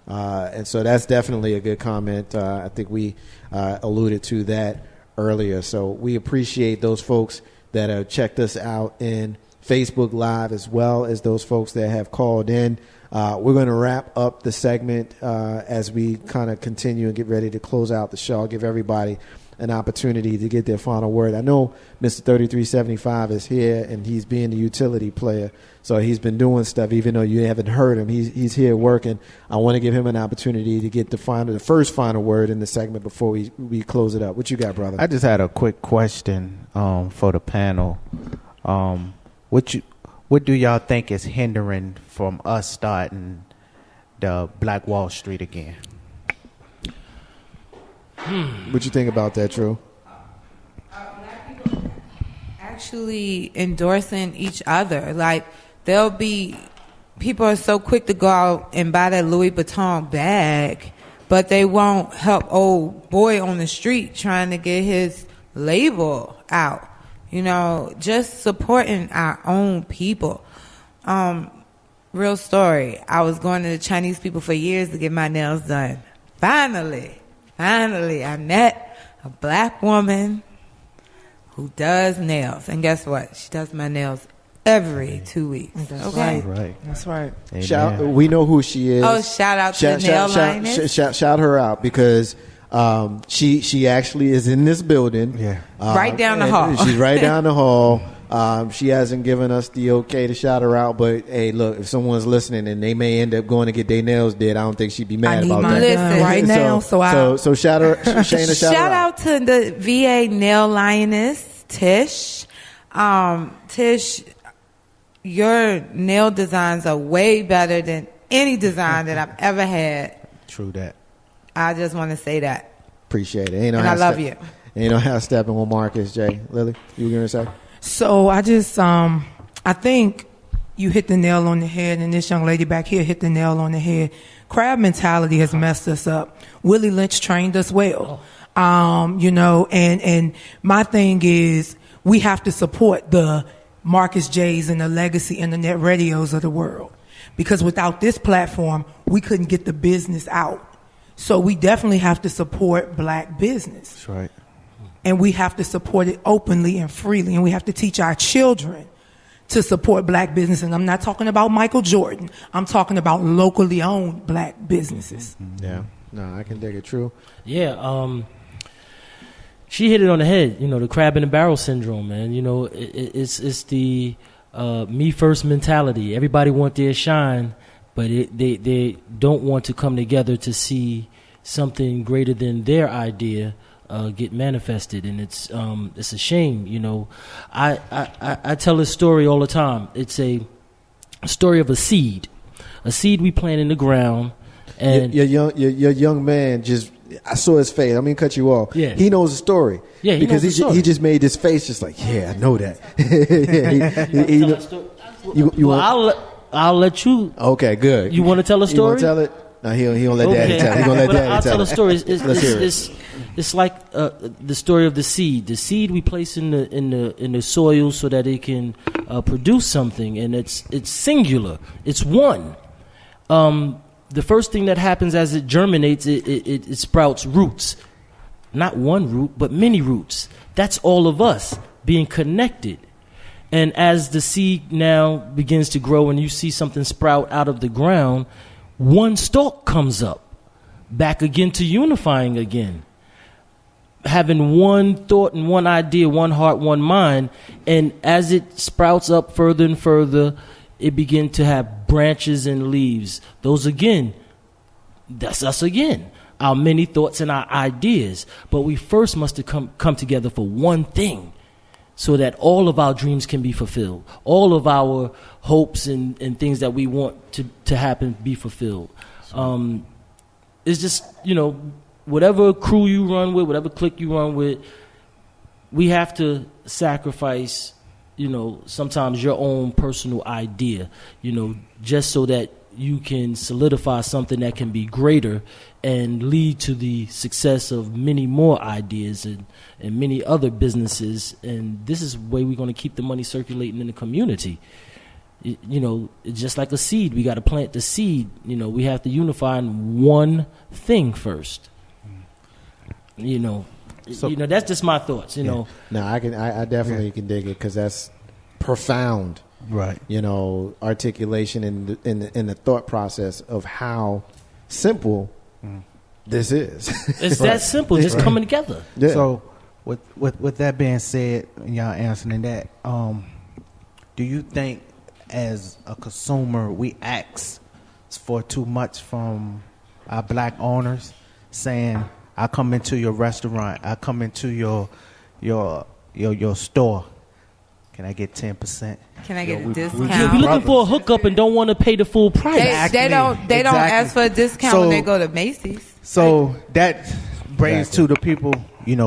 And so that's definitely a good comment. I think we alluded to that earlier. So we appreciate those folks that have checked us out in Facebook Live, as well as those folks that have called in. We're going to wrap up the segment as we kind of continue and get ready to close out the show. I'll give everybody an opportunity to get their final word. I know Mr. 3375 is here, and he's being the utility player, so he's been doing stuff even though you haven't heard him. He's here working. I want to give him an opportunity to get the first final word in the segment before we close it up. What you got, brother? I just had a quick question for the panel. What do y'all think is hindering from us starting the Black Wall Street again? What you think about that, True? Actually endorsing each other. Like, people are so quick to go out and buy that Louis Vuitton bag, but they won't help old boy on the street trying to get his label out. Just supporting our own people. Real story. I was going to the Chinese people for years to get my nails done. Finally, I met a black woman who does nails. And guess what? She does my nails every 2 weeks. That's okay? right. That's right. We know who she is. Oh, shout out to the nail liners. Shout her out because she actually is in this building. Yeah. Right down the hall. She's right down the hall. She hasn't given us the okay to shout her out, but hey, look, if someone's listening and they may end up going to get their nails did, I don't think she'd be mad about that. Listen, right now, so shout her, Shayna, shout out to the VA nail lioness, Tish. Tish, your nail designs are way better than any design that I've ever had. True that. I just want to say that. Appreciate it. And I love you. Ain't no how stepping with Marcus, Jay. Lily, you were going to say? So I just, I think you hit the nail on the head, and this young lady back here hit the nail on the head. Crab mentality has messed us up. Willie Lynch trained us well. And my thing is we have to support the Marcus J's and the legacy internet radios of the world. Because without this platform, we couldn't get the business out. So we definitely have to support black business. That's right. And we have to support it openly and freely. And we have to teach our children to support black business. And I'm not talking about Michael Jordan. I'm talking about locally owned black businesses. Yeah. No, I can dig it. True. Yeah. She hit it on the head. The crab in the barrel syndrome, man. It's the me first mentality. Everybody want their shine, but they don't want to come together to see something greater than their idea get manifested, and it's a shame. I tell this story all the time. It's a story of a seed we plant in the ground, and your young man just. I saw his face. I mean, cut you off. Yeah. He knows the story. Yeah, because he just made this face, just like, yeah, I know that. I'll let you. Okay, good. You want to tell a story? You want to tell it? No, he'll let Daddy tell. He's gonna let Daddy I'll tell tell the story. Let's hear it. It's like the story of the seed. The seed we place in the soil so that it can produce something, and it's singular. It's one. The first thing that happens as it germinates, it sprouts roots. Not one root, but many roots. That's all of us being connected. And as the seed now begins to grow and you see something sprout out of the ground, one stalk comes up, back again to unifying again. Having one thought and one idea, one heart, one mind. And as it sprouts up further and further, it begins to have branches and leaves. Those again, that's us again. Our many thoughts and our ideas. But we first must come together for one thing so that all of our dreams can be fulfilled. All of our hopes and things that we want to happen be fulfilled. It's just, whatever crew you run with, whatever clique you run with, we have to sacrifice, sometimes your own personal idea, just so that you can solidify something that can be greater and lead to the success of many more ideas and many other businesses. And this is the way we're going to keep the money circulating in the community. It's just like a seed. We got to plant the seed. We have to unify in one thing first. That's just my thoughts. No, I definitely can dig it because that's profound. Right. Articulation in the thought process of how simple this is. It's that simple, just coming together. Yeah. So, with that being said, y'all answering that, do you think as a consumer we ask for too much from our black owners, saying, I come into your restaurant, I come into your store, can I get 10%? Can I get a discount? Yeah, we're looking for a hookup and don't want to pay the full price. They don't ask for a discount when they go to Macy's. So that brings to the people,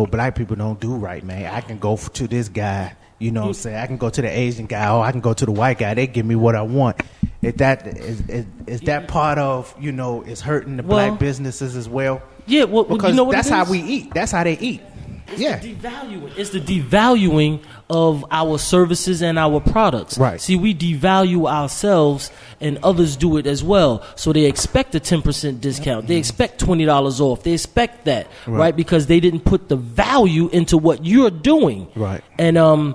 black people don't do right, man. I can go to this guy, what I'm saying? I can go to the Asian guy, or I can go to the white guy. They give me what I want. Is that part of, is hurting the black businesses as well? Yeah, well, because what that's how we eat. That's how they eat. It's the devaluing of our services and our products. Right. See, we devalue ourselves and others do it as well. So they expect a 10% discount. They expect $20 off. They expect that, right? Because they didn't put the value into what you're doing. Right. And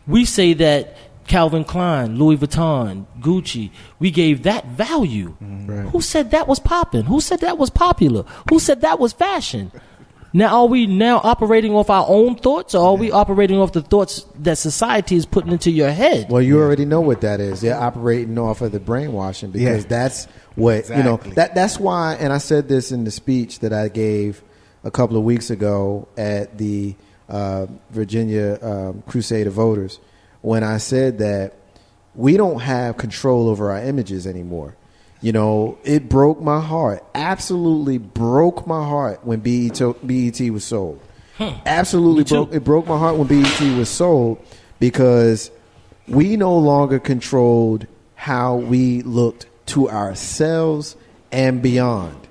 we say that Calvin Klein, Louis Vuitton, Gucci, we gave that value. Right. Who said that was popping? Who said that was popular? Who said that was fashion? Now, are we now operating off our own thoughts, or are we operating off the thoughts that society is putting into your head? Well, you already know what that is. They're operating off of the brainwashing because that's what, that's why, and I said this in the speech that I gave a couple of weeks ago at the Virginia Crusade of Voters, when I said that we don't have control over our images anymore. It broke my heart. Absolutely broke my heart when BET was sold. Absolutely it broke my heart when BET was sold because we no longer controlled how we looked to ourselves and beyond.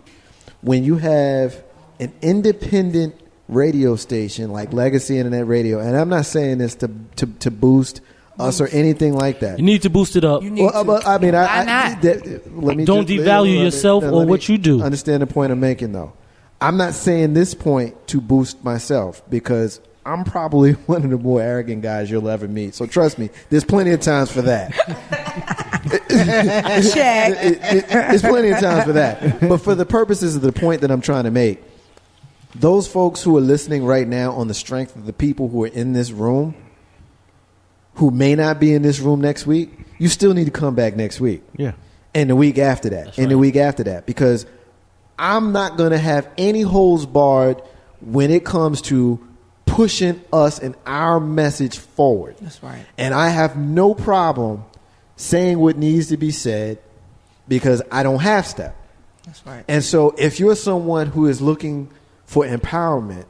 When you have an independent radio station like Legacy Internet Radio, and I'm not saying this to boost us or anything like that. You need to boost it up. Let me Don't devalue yourself or what you do. Understand the point I'm making, though. I'm not saying this point to boost myself because I'm probably one of the more arrogant guys you'll ever meet. So trust me, there's plenty of times for that. There's plenty of times for that. But for the purposes of the point that I'm trying to make, those folks who are listening right now on the strength of the people who are in this room, who may not be in this room next week, you still need to come back next week. Yeah. And the week after that. The week after that. Because I'm not going to have any holds barred when it comes to pushing us and our message forward. That's right. And I have no problem saying what needs to be said because I don't have step. That's right. And so if you're someone who is looking for empowerment,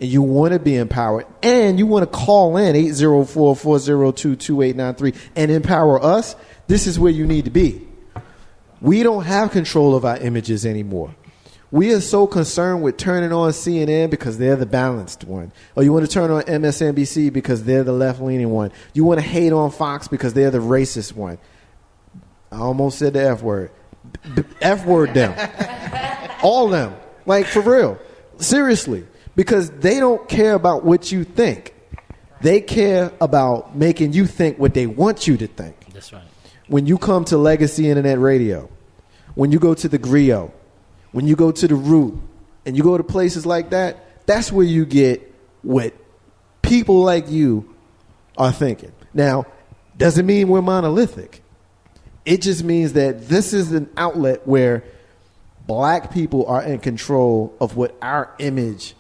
and you want to be empowered, and you want to call in 804-402-2893 and empower us, this is where you need to be. We don't have control of our images anymore. We are so concerned with turning on CNN because they're the balanced one. Or you want to turn on MSNBC because they're the left-leaning one. You want to hate on Fox because they're the racist one. I almost said the F word. F word them. All of them. Like, for real. Seriously. Because they don't care about what you think. They care about making you think what they want you to think. That's right. When you come to Legacy Internet Radio, when you go to the Griot, when you go to the Root, and you go to places like that, that's where you get what people like you are thinking. Now, doesn't mean we're monolithic. It just means that this is an outlet where black people are in control of what our image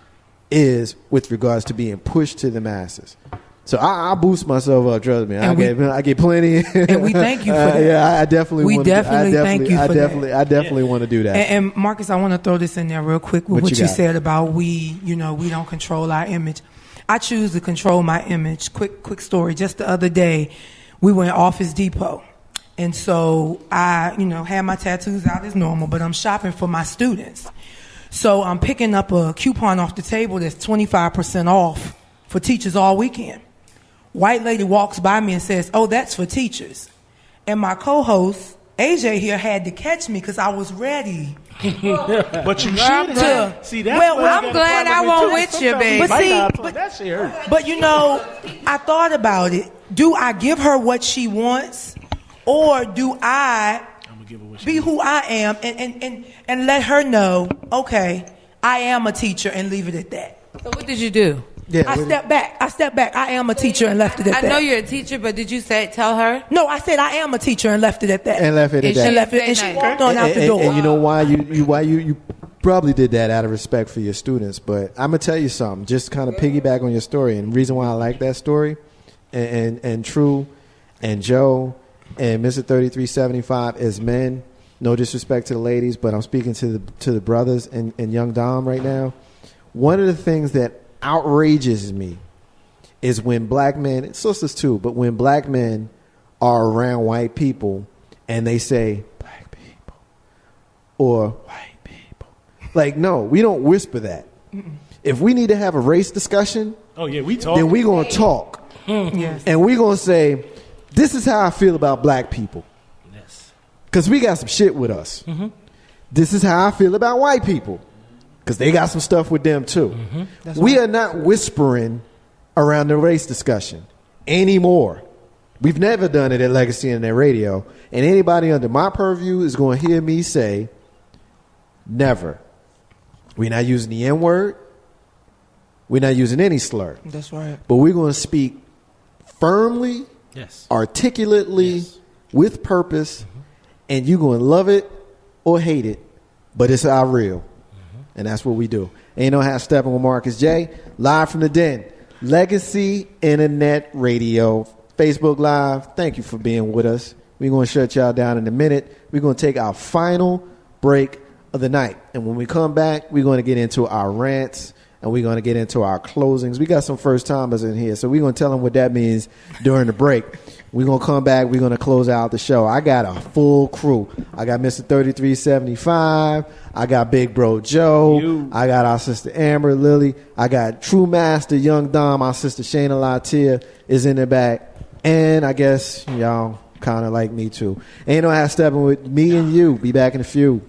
is with regards to being pushed to the masses. So I boost myself up, trust me. I get plenty. And we thank you for that. Yeah, I definitely want to thank you for that. I definitely want to do that. And Marcus, I want to throw this in there real quick with what you said about we don't control our image. I choose to control my image. Quick story. Just the other day, we were in Office Depot. And so I, had my tattoos out as normal, but I'm shopping for my students. So I'm picking up a coupon off the table that's 25% off for teachers all weekend. White lady walks by me and says, "Oh, that's for teachers." And my co-host, AJ here, had to catch me because I was ready. But you should have. See, that's I'm glad I won't with you, baby. But I thought about it. Do I give her what she wants, or do I be who I am and let her know, okay, I am a teacher, and leave it at that? So what did you do? Yeah, I stepped back. I am a teacher and left it at that. I know you're a teacher, but did you tell her? No, I said I am a teacher and left it at that. And left it at that. And she walked on out the door. And you know why you probably did that out of respect for your students. But I'm gonna tell you something. Just kind of piggyback on your story. And the reason why I like that story, and True, and Joe, and Mr. 3375 as men. No disrespect to the ladies, but I'm speaking to the brothers and Young Dom right now. One of the things that outrages me is when black men, sisters too, but when black men are around white people and they say black people or white people. Like, no, we don't whisper that. If we need to have a race discussion, we talk. Then we're going to talk. Yes. And we're going to say, this is how I feel about black people. Yes. Because we got some shit with us. Mm-hmm. This is how I feel about white people. Because they got some stuff with them too. Mm-hmm. We are not whispering around the race discussion anymore. We've never done it at Legacy Internet Radio. And anybody under my purview is going to hear me say, never. We're not using the N-word. We're not using any slur. That's right. But we're going to speak firmly, articulately, with purpose, and you're going to love it or hate it, but it's our real. And that's what we do. Ain't no half stepping with Marcus J. Live from the den. Legacy Internet Radio. Facebook Live. Thank you for being with us. We're going to shut y'all down in a minute. We're going to take our final break of the night. And when we come back, we're going to get into our rants and we're going to get into our closings. We got some first timers in here, so we're going to tell them what that means during the break. We're going to come back. We're going to close out the show. I got a full crew. I got Mr. 3375. I got Big Bro Joe. I got our sister Amber Lily. I got True Master Young Dom. Our sister Shayna Latia is in the back. And I guess y'all kind of like me too. Ain't no half stepping with me and you. Be back in a few.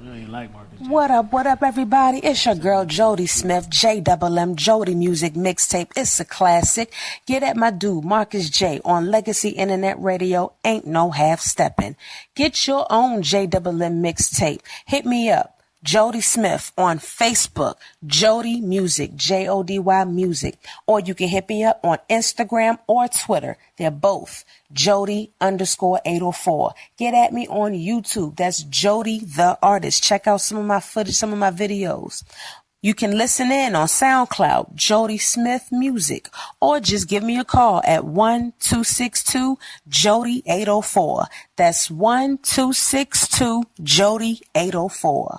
What up, everybody? It's your girl, Jody Smith, JMM, Jody Music Mixtape. It's a classic. Get at my dude, Marcus J, on Legacy Internet Radio. Ain't no half stepping. Get your own JMM mixtape. Hit me up, Jody Smith, on Facebook, Jody Music, Jody Music. Or you can hit me up on Instagram or Twitter. They're both Jody_804. Get at me on YouTube. That's Jody the Artist. Check out some of my footage, some of my videos. You can listen in on SoundCloud, Jody Smith Music, or just give me a call at 1-262-JODY-804. That's 1-262-JODY-804.